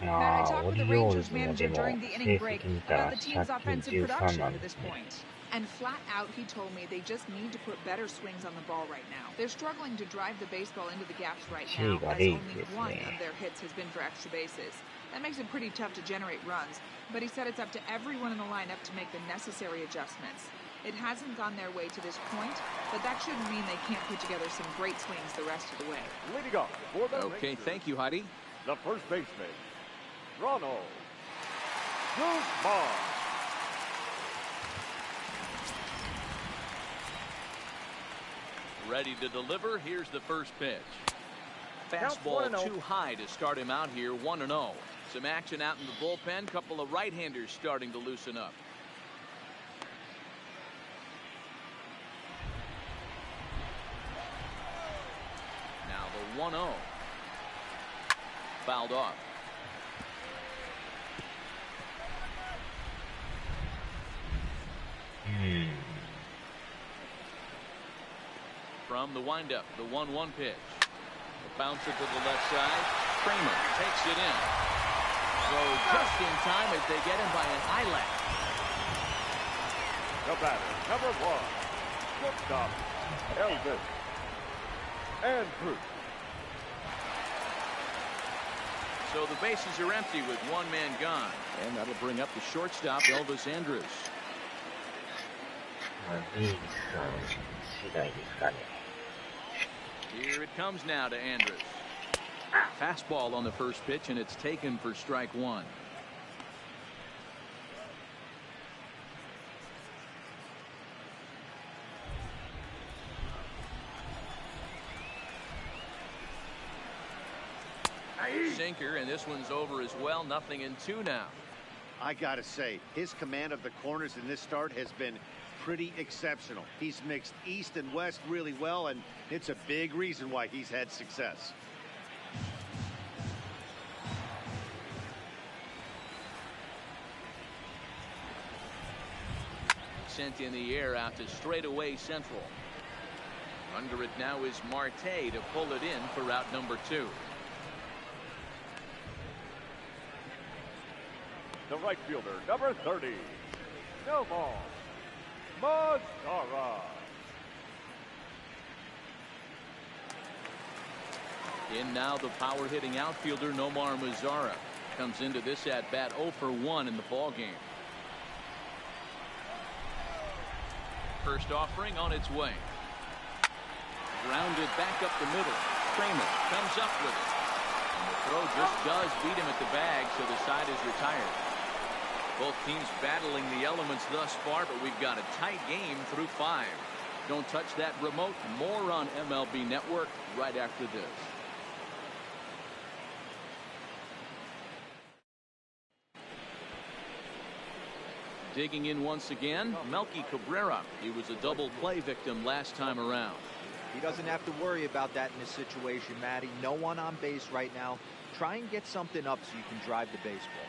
Matt, I talked with the Rangers manager during the inning break about the team's offensive production to this point. And flat out, he told me they just need to put better swings on the ball right now. They're struggling to drive the baseball into the gaps right now, as only one of their hits has been for extra bases. That makes it pretty tough to generate runs, but he said it's up to everyone in the lineup to make the necessary adjustments. It hasn't gone their way to this point, but that shouldn't mean they can't put together some great swings the rest of the way. Leading off for the Okay, Rangers, thank you, Heidi. the first baseman, Ronald Guzman. Ready to deliver. Here's the first pitch. Fastball too high to start him out here, 1-0. Some action out in the bullpen. Couple of right-handers starting to loosen up. Now the 1-0. Fouled off. From the windup, the 1-1 pitch. The bouncer to the left side. Kramer takes it in. So just in time as they get him by an eyelash. The batter, number one, shortstop, Elvis Andrews. So the bases are empty with one man gone. And that'll bring up the shortstop, Elvis Andrews. Here it comes now to Andrews. Fastball on the first pitch, and it's taken for strike one. Sinker, and this one's over as well. 0-2 now. I gotta say, his command of the corners in this start has been pretty exceptional. He's mixed east and west really well, and it's a big reason why he's had success. Sent in the air out to straightaway central. Under it now is Marte to pull it in for out number 2. The right fielder, number 30, Nomar Mazara. In now the power hitting outfielder Nomar Mazara comes into this at bat 0 for 1 in the ball game. First offering on its way. Grounded back up the middle. Kramer comes up with it. And the throw just does beat him at the bag, so the side is retired. Both teams battling the elements thus far, but we've got a tight game through 5. Don't touch that remote. More on MLB Network right after this. Digging in once again, Melky Cabrera. He was a double play victim last time around. He doesn't have to worry about that in this situation, Matty. No one on base right now. Try and get something up so you can drive the baseball.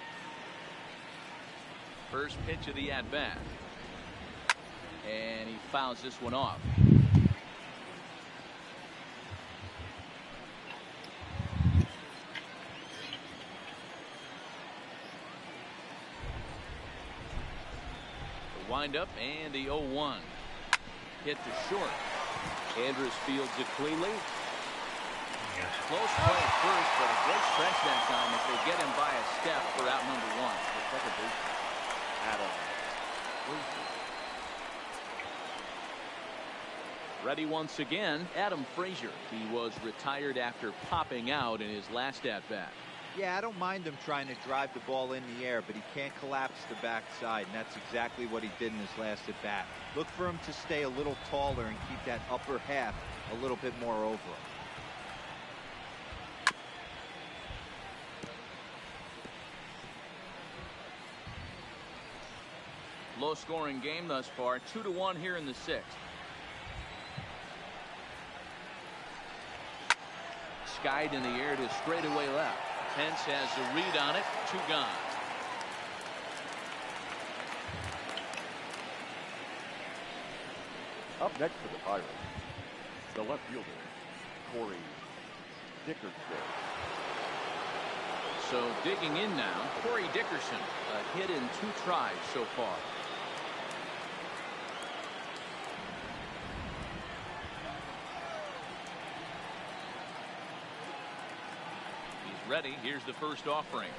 First pitch of the at-bat. And he fouls this one off. The windup and the 0-1. Hit to short. Andrews fields it cleanly. Close play at first, but a great stretch that time as they get him by a step for out number 1. The second baseman, Adam. Ready once again, Adam Frazier. He was retired after popping out in his last at-bat. Yeah, I don't mind him trying to drive the ball in the air, but he can't collapse the backside, and that's exactly what he did in his last at-bat. Look for him to stay a little taller and keep that upper half a little bit more over him. Low-scoring game thus far, 2-1 here in the 6th. Skied in the air to straightaway left. Pence has the read on it. 2 gone. Up next for the Pirates, the left fielder, Corey Dickerson. So digging in now, Corey Dickerson, a hit in 2 tries so far. He's ready. Here's the first offering.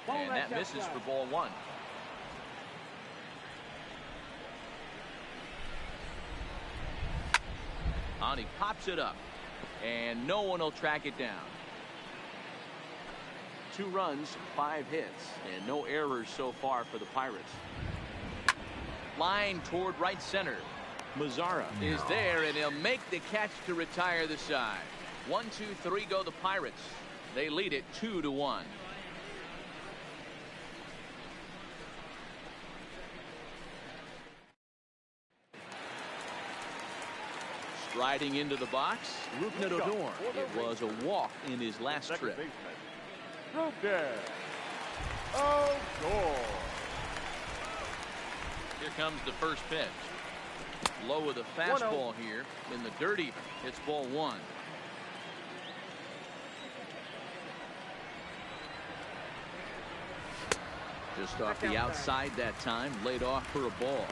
And that misses for ball 1. He pops it up, and no one will track it down. 2 runs, 5 hits, and no errors so far for the Pirates. Line toward right center. Mazzara is there, and he'll make the catch to retire the side. 1, 2, 3 go the Pirates. They lead it 2-1. Riding into the box, Rougned Odor. It was a walk in his last trip. Rougned Odor. Here comes the first pitch. Low with a fastball here in the dirt even. It's ball 1. Just off the outside that time, laid off for a ball.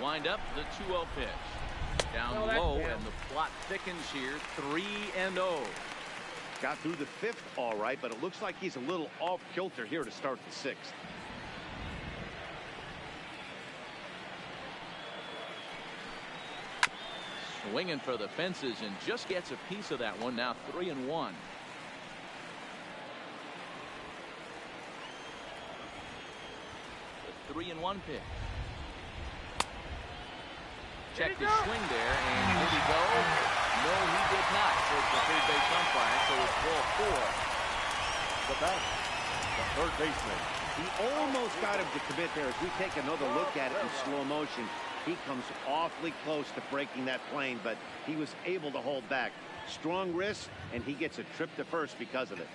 Wind up the 2-0 pitch. Down low, and the plot thickens here. 3-0. Got through the 5th all right, but it looks like he's a little off kilter here to start the 6th. Swinging for the fences and just gets a piece of that one. Now 3-1. The 3-1 pitch. Check the swing there, and did he go? No, he did not. Towards the third base umpire, so it's ball 4. The bat, the third baseman. He almost got him to commit there. As we take another look at it in slow motion, he comes awfully close to breaking that plane, but he was able to hold back. Strong wrist, and he gets a trip to first because of it.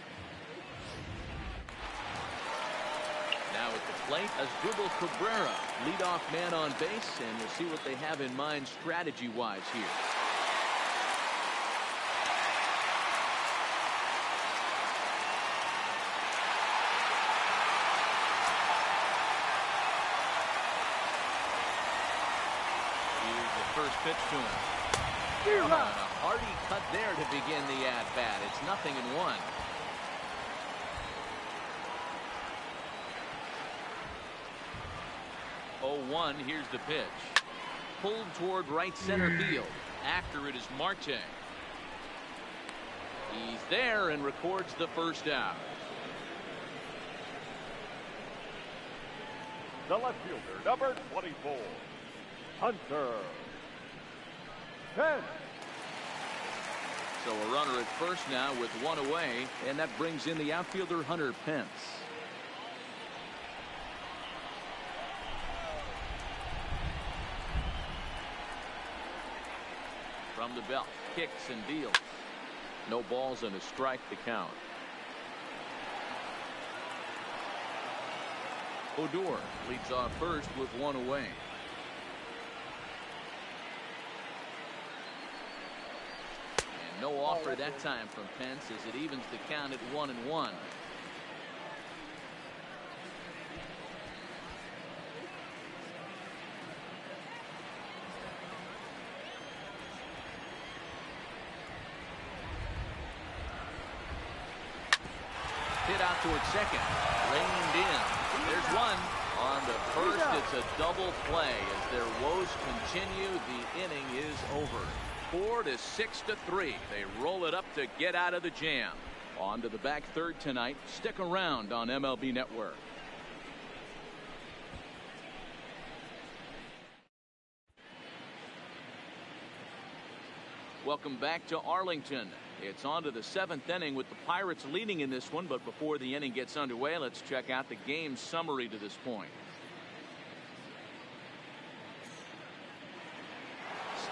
Now at the plate, Asdrubal Cabrera, leadoff man on base, and we'll see what they have in mind strategy-wise here. Here's the first pitch to him. A hearty cut there to begin the at-bat. It's 0-1. 0-1, here's the pitch. Pulled toward right center field. After it is Marte. He's there and records the first out. The left fielder, number 24, Hunter Pence. So a runner at first now with 1 away, and that brings in the outfielder Hunter Pence. From the belt, kicks and deals. No balls and a strike to count. Odor leads off first with 1 away. And no offer that time from Pence as it evens the count at 1-1. Hit out towards second. Reined in. There's one. On to first, it's a double play. As their woes continue, the inning is over. 4-6-3. They roll it up to get out of the jam. On to the back third tonight. Stick around on MLB Network. Welcome back to Arlington. It's on to the 7th inning with the Pirates leading in this one, but before the inning gets underway, let's check out the game summary to this point.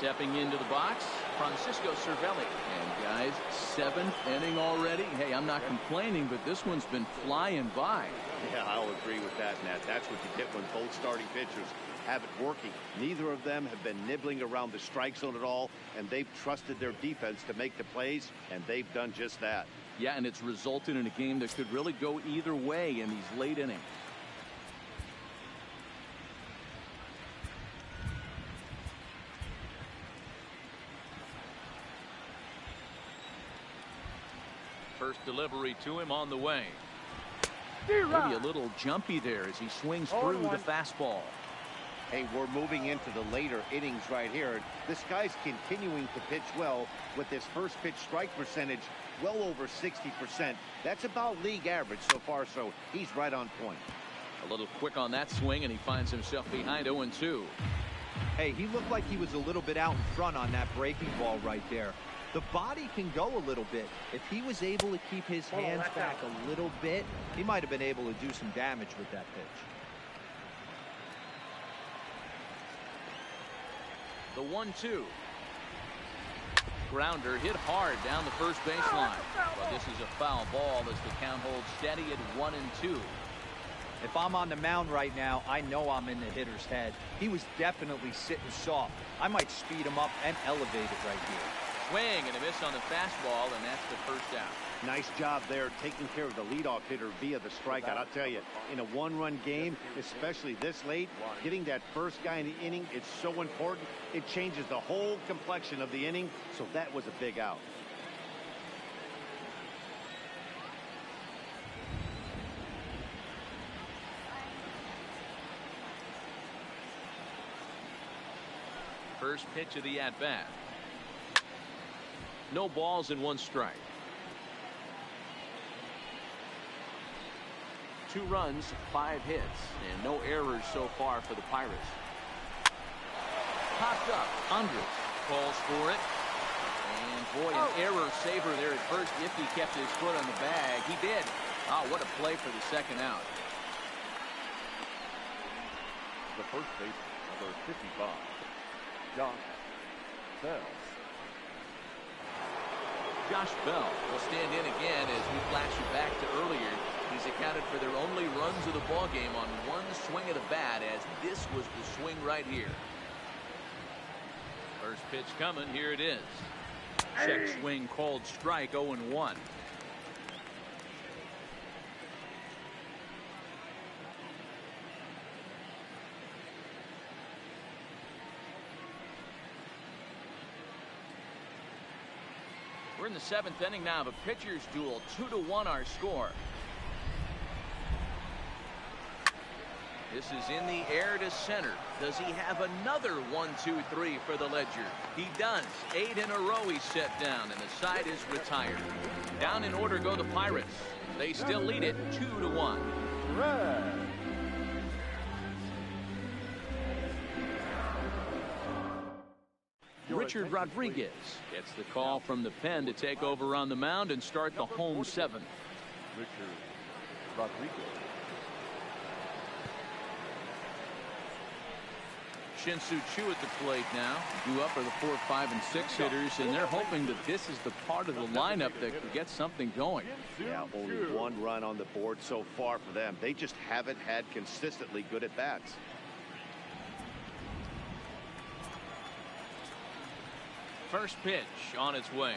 Stepping into the box, Francisco Cervelli. And guys, 7th inning already. Hey, I'm not complaining, but this one's been flying by. Yeah, I'll agree with that, Matt. That's what you get when both starting pitchers have it working. Neither of them have been nibbling around the strike zone at all, and they've trusted their defense to make the plays, and they've done just that. Yeah, and it's resulted in a game that could really go either way in these late innings. First delivery to him on the way. Maybe a little jumpy there as he swings through the fastball. Hey, we're moving into the later innings right here. This guy's continuing to pitch well with his first pitch strike percentage well over 60%. That's about league average so far, so he's right on point. A little quick on that swing, and he finds himself behind 0-2. Hey, he looked like he was a little bit out in front on that breaking ball right there. The body can go a little bit. If he was able to keep his hands back a little bit, he might have been able to do some damage with that pitch. The 1-2. Grounder hit hard down the first baseline. But this is a foul ball as the count holds steady at 1-2. If I'm on the mound right now, I know I'm in the hitter's head. He was definitely sitting soft. I might speed him up and elevate it right here. Swing and a miss on the fastball, and that's the first out. Nice job there taking care of the leadoff hitter via the strikeout. I'll tell you, in a one-run game, especially this late, getting that first guy in the inning is so important. It changes the whole complexion of the inning, so that was a big out. First pitch of the at-bat. No balls and 1 strike. 2 runs, 5 hits, and no errors so far for the Pirates. Popped up. Andres calls for it. And boy, an error saver there at first if he kept his foot on the bag. He did. Oh, what a play for the second out. The first baseman, number 55, Josh Bell. Josh Bell will stand in again as we flash you back to earlier. He's accounted for their only runs of the ball game on 1 swing of the bat, as this was the swing right here. First pitch coming. Here it is. Check swing called strike. 0-1. We're in the 7th inning now of a pitcher's duel. 2-1 our score. This is in the air to center. Does he have another 1-2-3 for the Ledger? He does. 8 in a row he's set down, and the side is retired. Down in order go the Pirates. They still lead it 2-1. Red. Richard Rodriguez gets the call from the pen to take over on the mound and start the home 7th. Richard Rodriguez. Shin-Soo Choo at the plate now. Due up are the 4, 5, and 6 hitters, and they're hoping that this is the part of the lineup that can get something going. Yeah, only 1 run on the board so far for them. They just haven't had consistently good at-bats. First pitch on its way.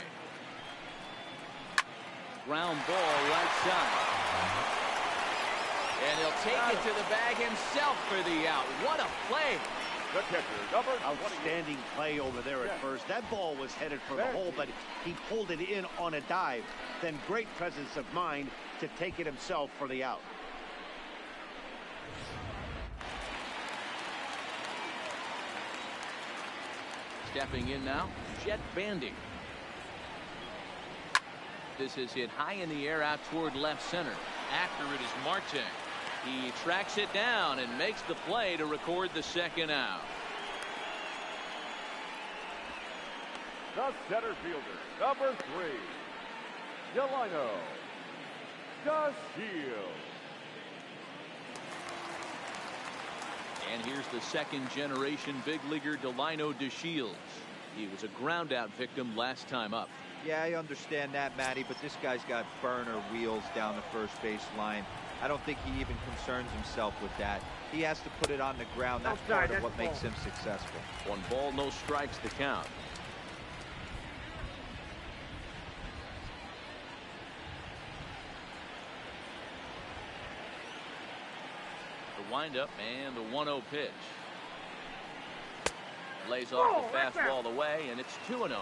Ground ball right side. And he'll take it to the bag himself for the out. What a play. The catcher, number outstanding play over there at first. That ball was headed for the hole, but he pulled it in on a dive. Then great presence of mind to take it himself for the out. Stepping in now, Jet Bandy. This is hit high in the air out toward left center. After it is Marte. He tracks it down and makes the play to record the second out. The center fielder, number 3, Delino DeShields. And here's the second generation big leaguer Delino DeShields. He was a ground-out victim last time up. Yeah, I understand that, Matty, but this guy's got burner wheels down the first base line. I don't think he even concerns himself with that. He has to put it on the ground. That's part of what makes him successful. 1 ball, no strikes to count. The windup and the 1-0 pitch. Lays off the fastball away, and it's 2-0.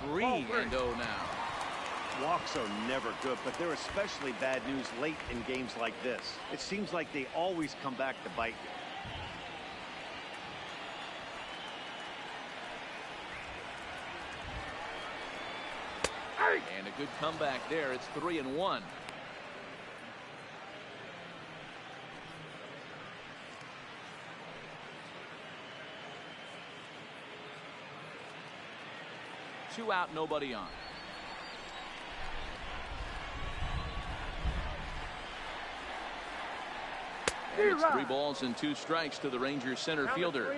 Three and 0 now. Walks are never good, but they're especially bad news late in games like this. It seems like they always come back to bite you. And a good comeback there. It's 3-1. Two out, nobody on. And it's 3 balls and 2 strikes to the Rangers center fielder.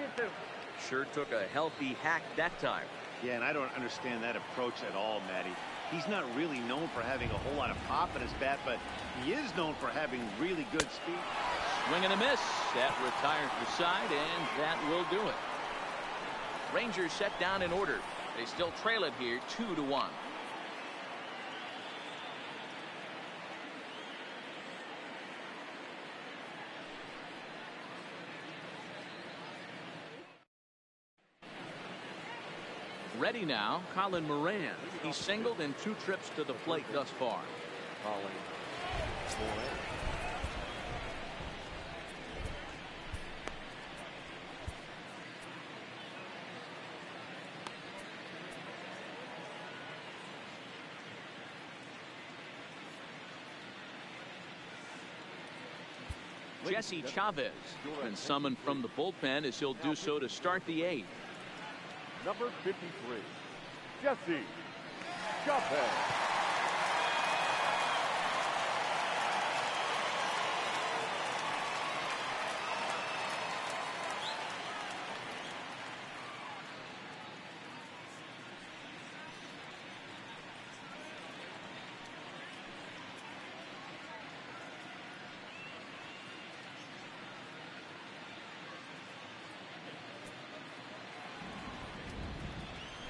Sure took a healthy hack that time. Yeah, and I don't understand that approach at all, Matty. He's not really known for having a whole lot of pop in his bat, but he is known for having really good speed. Swing and a miss. That retires the side, and that will do it. Rangers set down in order. They still trail it here 2-1. Ready now, Colin Moran. He's singled in 2 trips to the plate thus far. Colin Moran. Jesse Chavez been summoned from the bullpen as he'll do so to start the 8th. Number 53, Jesse Chavez.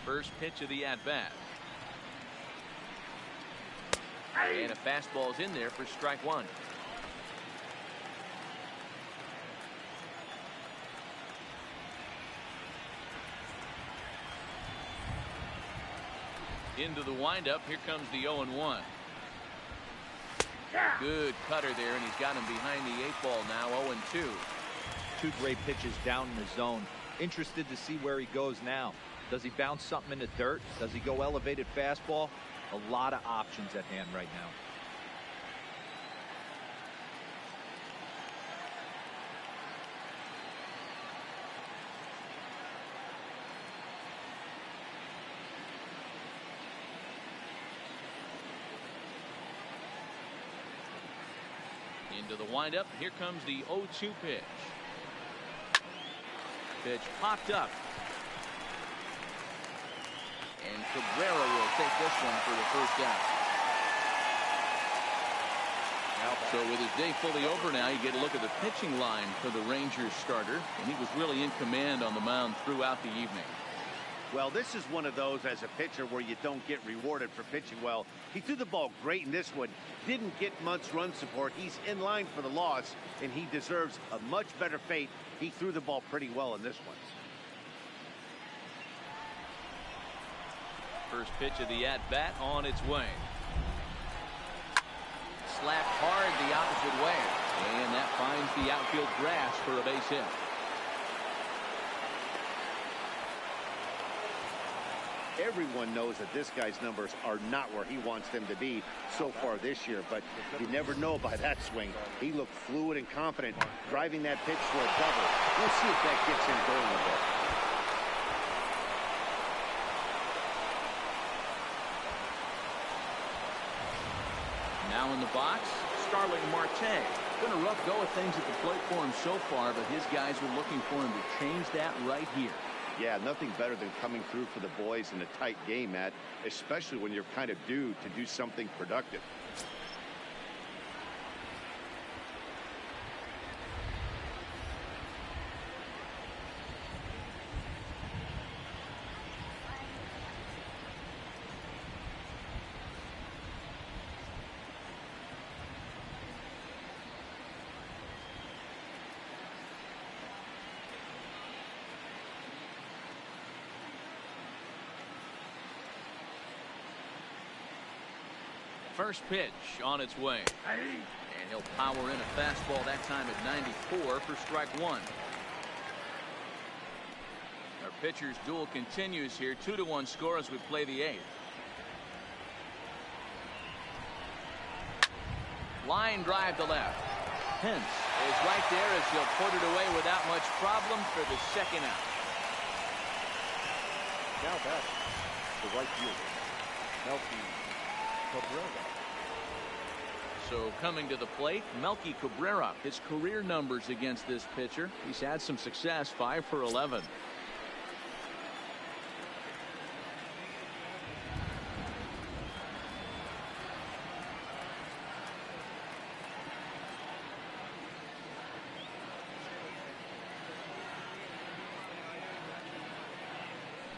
First pitch of the at-bat. And a fastball's in there for strike 1. Into the windup. Here comes the 0-1. Good cutter there, and he's got him behind the 8 ball now. 0-2. 2 great pitches down in the zone. Interested to see where he goes now. Does he bounce something in the dirt? Does he go elevated fastball? A lot of options at hand right now. Into the windup. Here comes the 0-2 pitch. Pitch popped up. And Cabrera will take this one for the first out. So with his day fully over now, you get a look at the pitching line for the Rangers starter, and he was really in command on the mound throughout the evening. Well, this is one of those as a pitcher where you don't get rewarded for pitching well. He threw the ball great in this one, didn't get much run support. He's in line for the loss, and he deserves a much better fate. He threw the ball pretty well in this one. First pitch of the at-bat on its way. Slapped hard the opposite way, and that finds the outfield grass for a base hit. Everyone knows that this guy's numbers are not where he wants them to be so far this year, but you never know by that swing. He looked fluid and confident, driving that pitch for a double. We'll see if that gets him going a bit. Now in the box, Starling Marte. Been a rough go of things at the plate for him so far, but his guys are looking for him to change that right here. Yeah, nothing better than coming through for the boys in a tight game, Matt, especially when you're kind of due to do something productive. First pitch on its way. And he'll power in a fastball that time at 94 for strike one. Our pitcher's duel continues here. 2-1 score as we play the eighth. Line drive to left. Pence is right there as he'll put it away without much problem for the second out. Now back, the right fielder, Melky Cabrera. So coming to the plate, Melky Cabrera. His career numbers against this pitcher. He's had some success, 5 for 11.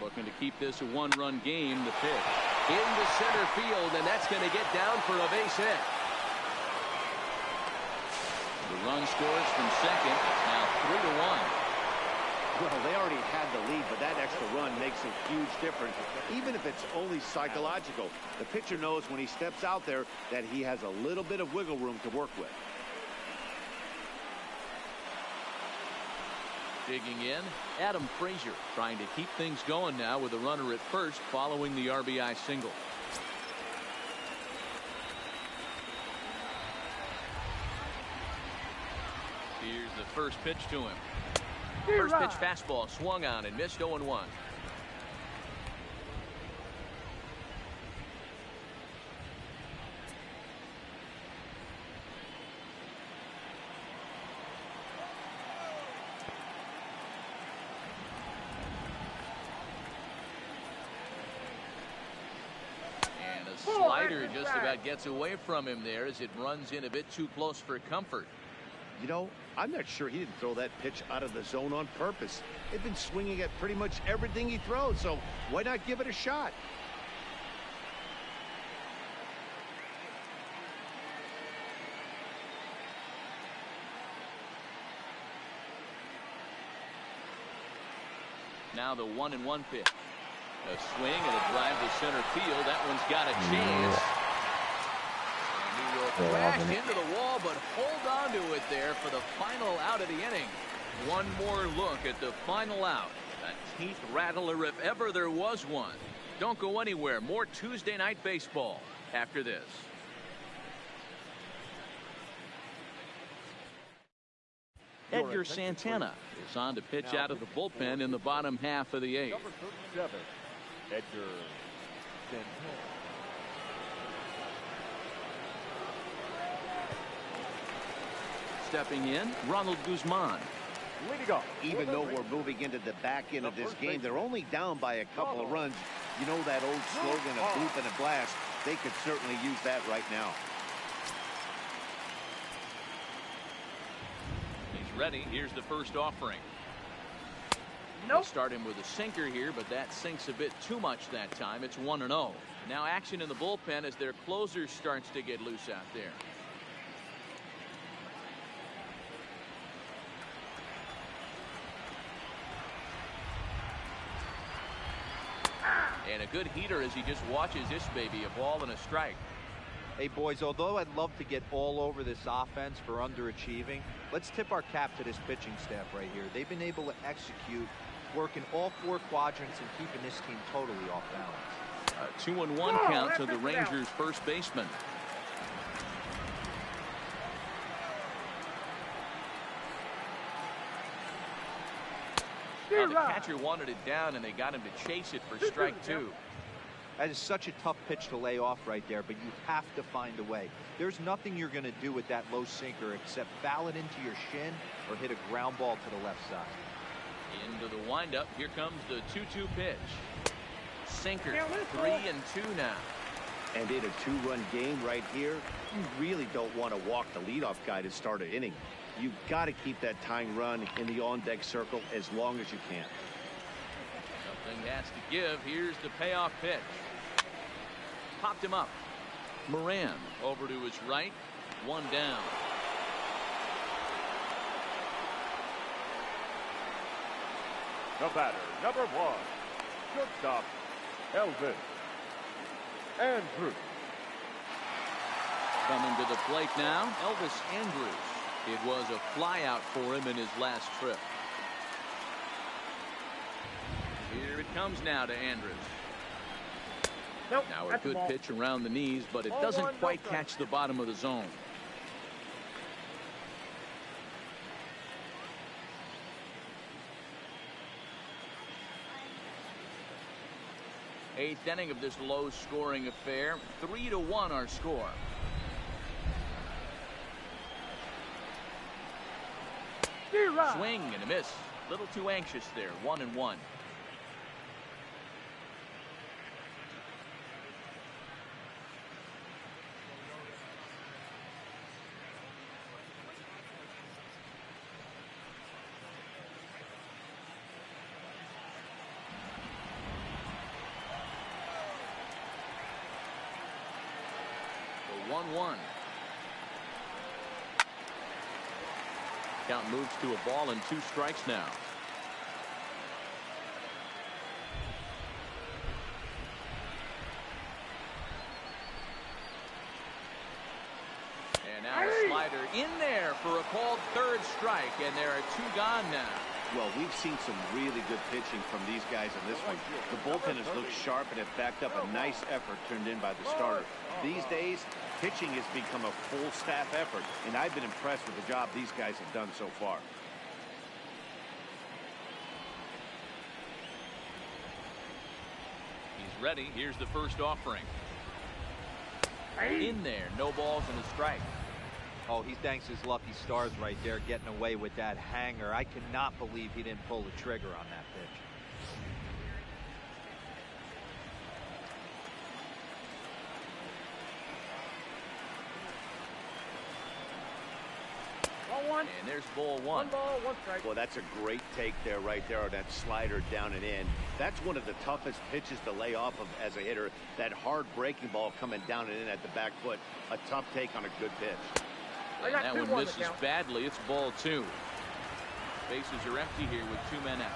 Looking to keep this a one-run game. The pitch into center field, and that's going to get down for a base hit. The run scores from second. Now 3-1. Well, they already had the lead, but that extra run makes a huge difference, even if it's only psychological. The pitcher knows when he steps out there that he has a little bit of wiggle room to work with. Digging in, Adam Frazier trying to keep things going now with a runner at first following the RBI single. Here's the first pitch to him. First pitch fastball swung on and missed 0-1. Slider just about gets away from him there as it runs in a bit too close for comfort. You know, I'm not sure he didn't throw that pitch out of the zone on purpose. They've been swinging at pretty much everything he throws, so why not give it a shot? Now the 1-1 pitch. A swing and a drive to center field. That one's got a chance. And he will crash into the wall, but hold on to it there for the final out of the inning. One more look at the final out. A teeth rattler if ever there was one. Don't go anywhere. More Tuesday Night Baseball after this. Edgar Santana is on to pitch out of the bullpen in the bottom half of the eighth. Number 37, Edgar Santana. Stepping in, Ronald Guzman. Leading off. Even though we're moving into the back end of this game, they're only down by a couple of runs. You know that old slogan, a bloop and a blast. They could certainly use that right now. He's ready. Here's the first offering. Nope. Start him with a sinker here, but that sinks a bit too much that time. It's 1-0. Now action in the bullpen as their closer starts to get loose out there. And a good heater as he just watches this baby, a ball and a strike. Hey, boys, although I'd love to get all over this offense for underachieving, let's tip our cap to this pitching staff right here. They've been able to execute, working all four quadrants and keeping this team totally off balance. 2-1 count to the Rangers' first baseman. Now the catcher wanted it down, and they got him to chase it for strike two. That is such a tough pitch to lay off right there, but you have to find a way. There's nothing you're going to do with that low sinker except foul it into your shin or hit a ground ball to the left side. Into the windup. Here comes the 2-2 pitch. Sinker. 3-2 now. And in a two-run game right here, you really don't want to walk the leadoff guy to start an inning. You've got to keep that tying run in the on-deck circle as long as you can. Something has to give. Here's the payoff pitch. Popped him up. Moran over to his right. One down. The batter, number 1, shortstop, Elvis Andrews. Coming to the plate now, Elvis Andrews. It was a flyout for him in his last trip. Here it comes now to Andrews. Nope, now a good pitch around the knees, but it doesn't quite catch the bottom of the zone. Eighth inning of this low-scoring affair. 3-1 our score. Swing and a miss. A little too anxious there. 1-1. The 1-1. Count moves to a ball and 2 strikes now. And now a slider in there for a called third strike, and there are 2 gone now. Well, we've seen some really good pitching from these guys in this one. The bullpen has looked sharp and have backed up a nice effort turned in by the starter. These days, pitching has become a full staff effort, and I've been impressed with the job these guys have done so far. He's ready. Here's the first offering. In there, no balls and a strike. Oh, he thanks his lucky stars right there, getting away with that hanger. I cannot believe he didn't pull the trigger on that pitch. And there's ball 1. 1 ball, 1 strike. Well, that's a great take there, right there, on that slider down and in. That's one of the toughest pitches to lay off of as a hitter. That hard breaking ball coming down and in at the back foot. A tough take on a good pitch. And that one misses badly. It's ball 2. Bases are empty here with 2 men out.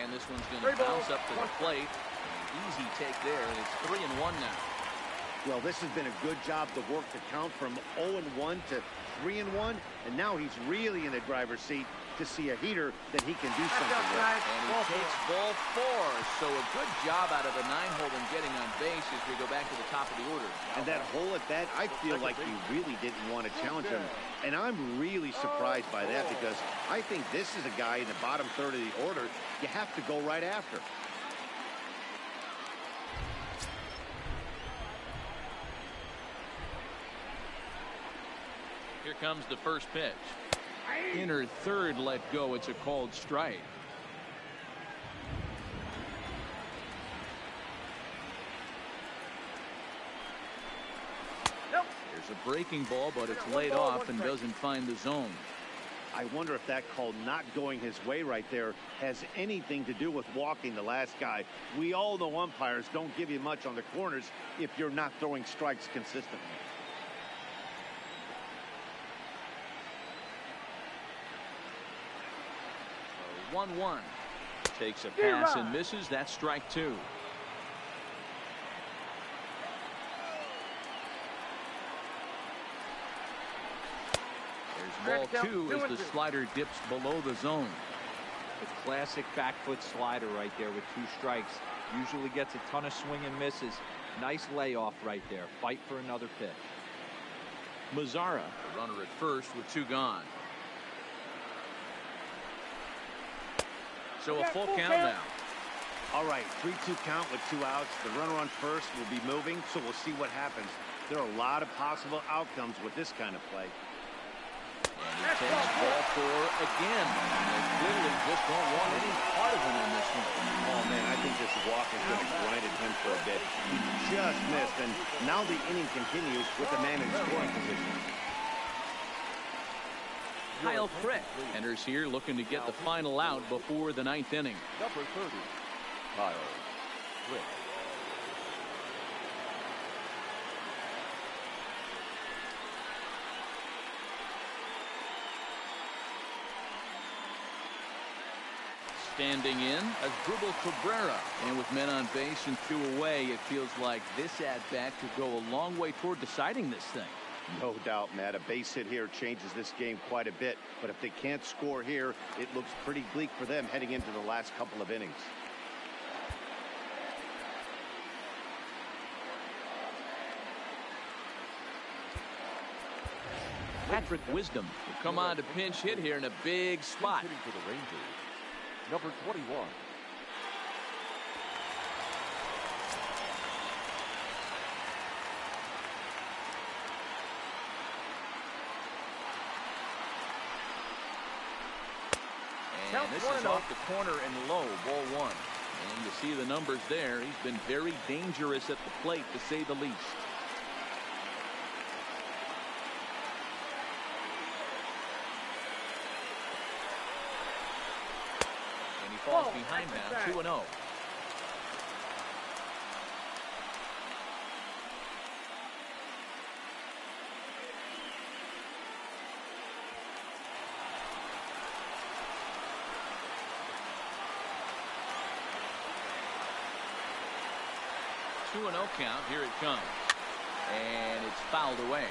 And this one's going to bounce up to the plate. Easy take there, and it's 3-1 now. Well, this has been a good job to work the count from 0-1 to 3-1, and now he's really in the driver's seat to see a heater that he can do something with. And he takes ball 4, so a good job out of the 9-hole in getting on base as we go back to the top of the order. And that hole at bat, I feel like he really didn't want to challenge him, and I'm really surprised by that because I think this is a guy in the bottom third of the order you have to go right after. Here comes the first pitch. Inner third let go. It's a called strike. There's a breaking ball, but it's laid off and doesn't find the zone. I wonder if that call not going his way right there has anything to do with walking the last guy. We all know umpires don't give you much on the corners if you're not throwing strikes consistently. 1-1. Takes a pass and misses. That's strike 2. There's ball 2 as the slider dips below the zone. The classic back foot slider right there with 2 strikes. Usually gets a ton of swing and misses. Nice layoff right there. Fight for another pitch. Mazzara, the runner at first with 2 gone. So a full count now. All right, 3-2 count with 2 outs. The runner on first will be moving, so we'll see what happens. There are a lot of possible outcomes with this kind of play. And he takes ball 4 again. They clearly just don't want any part of it in this one. Oh, man, I think this walk is going to grind at him for a bit. He just missed, and now the inning continues with the man in scoring position. Kyle Crick enters here looking to get the final out before the 9th inning. Number 30, Kyle Crick. Standing in, Asdrubal Cabrera. And with men on base and 2 away, it feels like this at-bat could go a long way toward deciding this thing. No doubt, Matt. A base hit here changes this game quite a bit. But if they can't score here, it looks pretty bleak for them heading into the last couple of innings. Patrick Wisdom will come on to pinch hit here in a big spot. Hitting for the Rangers, number 21. And this is off the corner and low, ball 1. And you see the numbers there. He's been very dangerous at the plate, to say the least. And he falls behind now, 2-0. Count. Here it comes. And it's fouled away.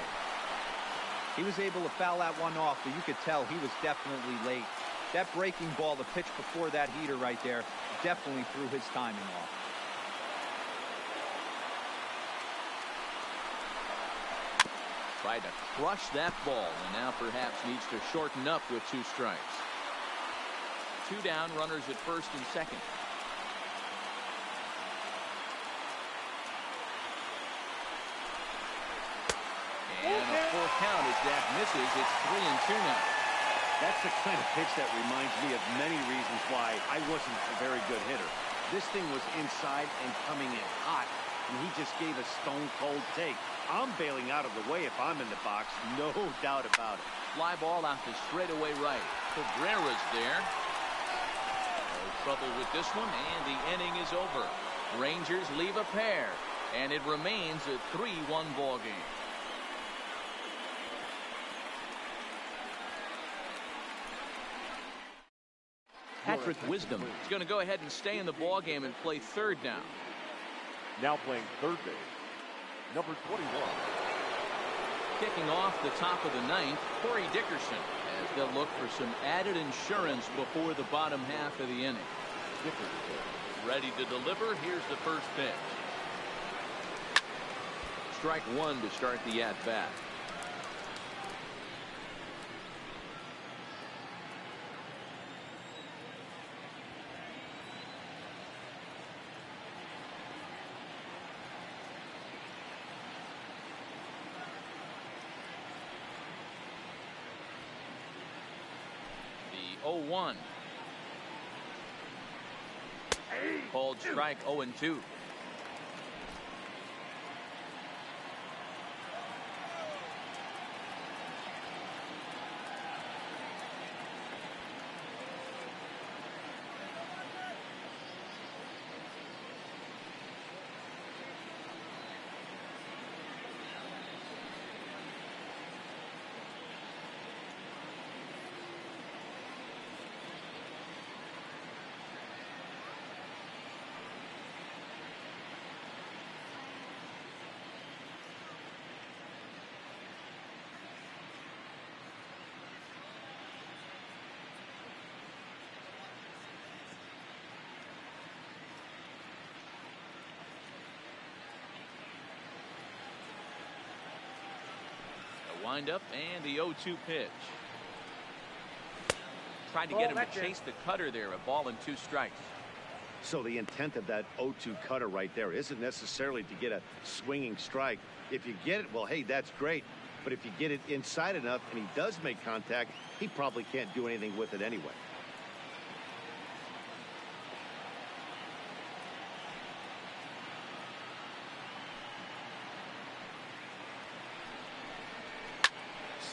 He was able to foul that one off, but you could tell he was definitely late. That breaking ball, the pitch before that heater right there, definitely threw his timing off. Tried to crush that ball, and now perhaps needs to shorten up with 2 strikes. 2 down, runners at first and second. And a full count as that misses. It's 3-2 now. That's the kind of pitch that reminds me of many reasons why I wasn't a very good hitter. This thing was inside and coming in hot, and he just gave a stone-cold take. I'm bailing out of the way if I'm in the box, no doubt about it. Fly ball out to straightaway right. Cabrera's there. No trouble with this one, and the inning is over. Rangers leave a pair, and it remains a 3-1 ball game. Patrick Wisdom is going to go ahead and stay in the ball game and play third down. Now playing third base, number 21. Kicking off the top of the 9th, Corey Dickerson, as they'll look for some added insurance before the bottom half of the inning. Dickerson ready to deliver. Here's the first pitch. Strike 1 to start the at-bat. The 0-1. Called strike 0-2. Wind up and the 0-2 pitch. Tried to get him to chase the cutter there. A ball and 2 strikes. So the intent of that 0-2 cutter right there isn't necessarily to get a swinging strike. If you get it, well, hey, that's great. But if you get it inside enough and he does make contact, he probably can't do anything with it anyway.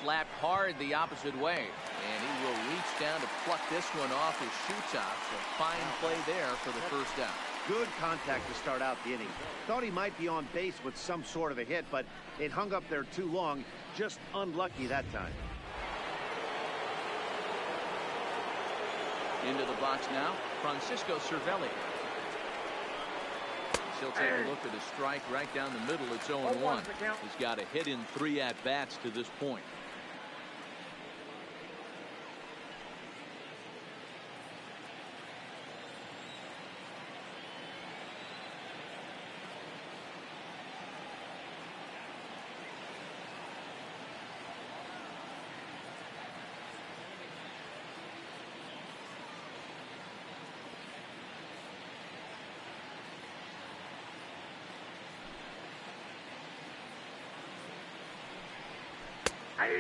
Slapped hard the opposite way, and he will reach down to pluck this one off his shoe top. So fine play there for the first down. Good contact to start out the inning. Thought he might be on base with some sort of a hit, but it hung up there too long. Just unlucky that time. Into the box now, Francisco Cervelli. He'll take a look at a strike right down the middle. It's 0-1. He's got a hit in 3 at-bats to this point.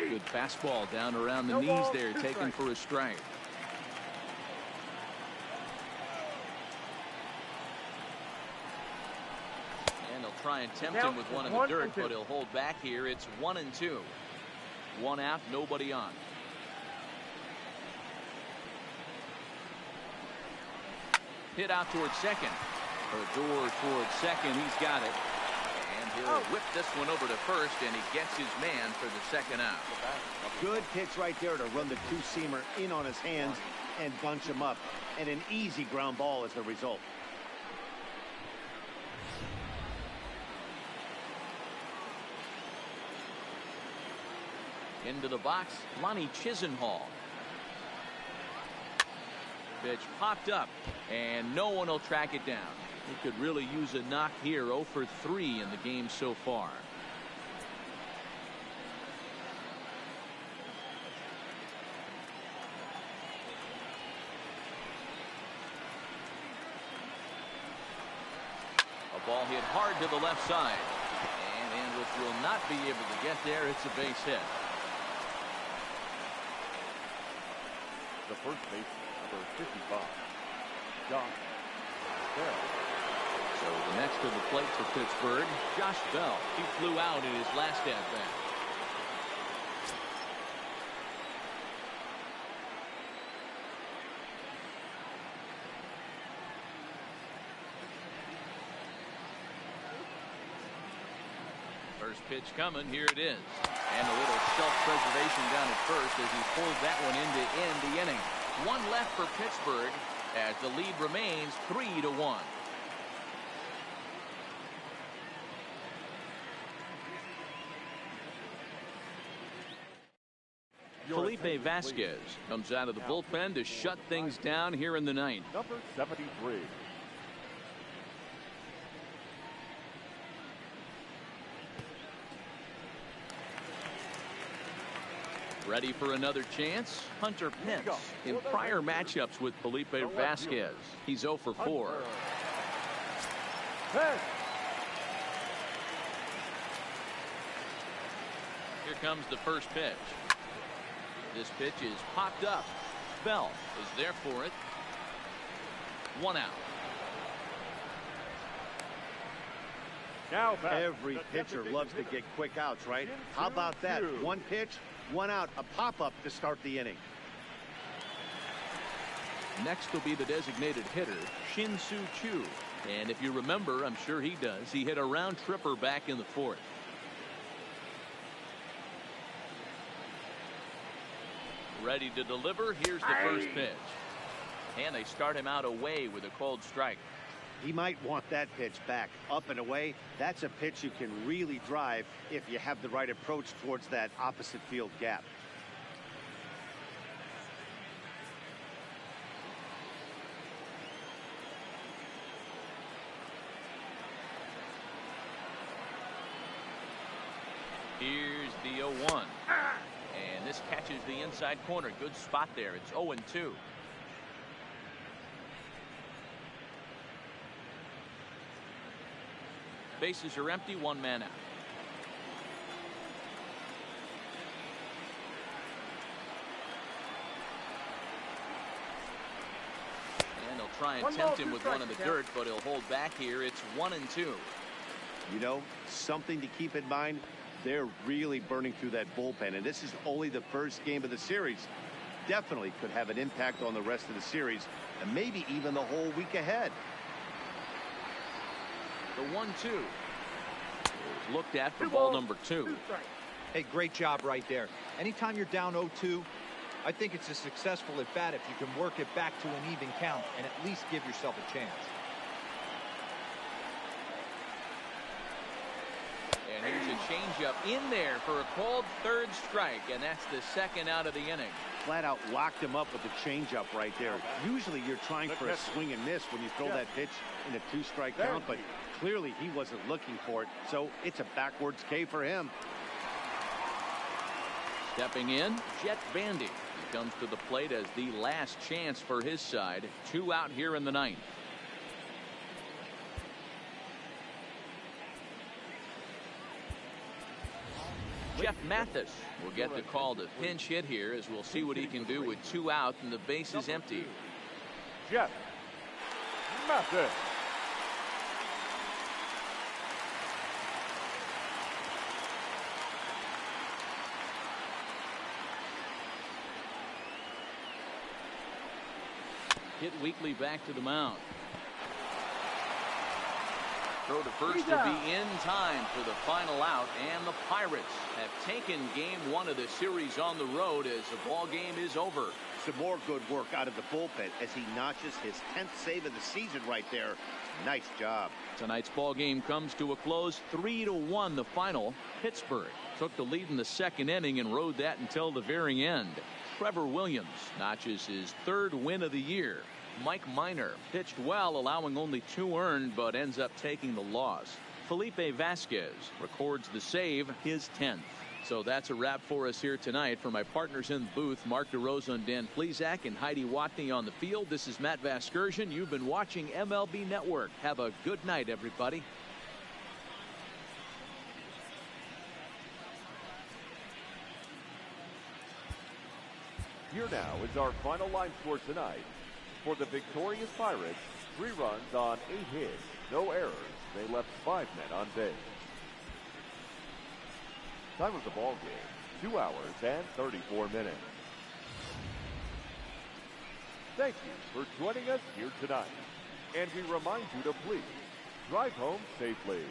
Good fastball down around the knees there, taken for a strike. And they'll try and tempt him with one in the dirt, but he'll hold back here. It's 1-2. 1 out, nobody on. Hit out towards second. Odor towards second. He's got it. He'll whip this one over to first, and he gets his man for the second out. Good pitch right there to run the 2-seamer in on his hands and bunch him up. And an easy ground ball as the result. Into the box, Lonnie Chisenhall. Pitch popped up, and no one will track it down. He could really use a knock here. 0 for 3 in the game so far. A ball hit hard to the left side. And Andrus will not be able to get there. It's a base hit. The first baseman, number 55, Josh Bell. So the next to the plate for Pittsburgh, Josh Bell. He flew out in his last at-bat. First pitch coming. Here it is. And a little self-preservation down at first as he pulls that one in to end the inning. 1 left for Pittsburgh as the lead remains 3-1. Felipe Vasquez comes out of the bullpen to shut things down here in the 9th. Number 73. Ready for another chance? Hunter Pence. In prior matchups with Felipe Vasquez, he's 0 for 4. Here comes the first pitch. This pitch is popped up. Bell is there for it. 1 out. Now every pitcher loves to get quick outs, right? How about that? 1 pitch, 1 out, a pop-up to start the inning. Next will be the designated hitter, Shin-Soo Choo. And if you remember, I'm sure he does, he hit a round tripper back in the 4th. Ready to deliver. Here's the first pitch. And they start him out away with a cold strike. He might want that pitch back. Up and away, that's a pitch you can really drive if you have the right approach towards that opposite field gap. Here's the 0-1. And this catches the inside corner. Good spot there. It's 0-2. Bases are empty, one man out. And they'll try and tempt him with one in the dirt, but he'll hold back here. It's 1-2. You know, something to keep in mind, they're really burning through that bullpen, and this is only the first game of the series. Definitely could have an impact on the rest of the series, and maybe even the whole week ahead. The 1-2 is looked at for ball number 2. Hey, great job right there. Anytime you're down 0-2, I think it's a successful at bat if you can work it back to an even count and at least give yourself a chance. And here's a changeup in there for a called third strike, and that's the second out of the inning. Flat out locked him up with the changeup right there. Usually you're trying for a swing and miss when you throw that pitch in a 2-strike count, but clearly he wasn't looking for it, so it's a backwards K for him. Stepping in, Jet Bandy. He comes to the plate as the last chance for his side. 2 out here in the 9th. Jeff Mathis will get the call to pinch hit here, as we'll see what he can do with 2 out and the base is empty. Jeff Mathis. Hit Weekly back to the mound. Throw to first to be in time for the final out, and the Pirates have taken game 1 of the series on the road as the ball game is over. Some more good work out of the bullpen as he notches his 10th save of the season right there. Nice job. Tonight's ball game comes to a close, 3-1 the final. Pittsburgh took the lead in the 2nd inning and rode that until the very end. Trevor Williams notches his 3rd win of the year. Mike Minor pitched well, allowing only 2 earned, but ends up taking the loss. Felipe Vasquez records the save, his 10th. So that's a wrap for us here tonight. For my partners in the booth, Mark DeRosa and Dan Plesac, and Heidi Watney on the field, this is Matt Vasgersian. You've been watching MLB Network. Have a good night, everybody. Here now is our final line score tonight. For the victorious Pirates, 3 runs on 8 hits, no errors. They left 5 men on base. Time of the ball game, 2 hours and 34 minutes. Thank you for joining us here tonight. And we remind you to please drive home safely.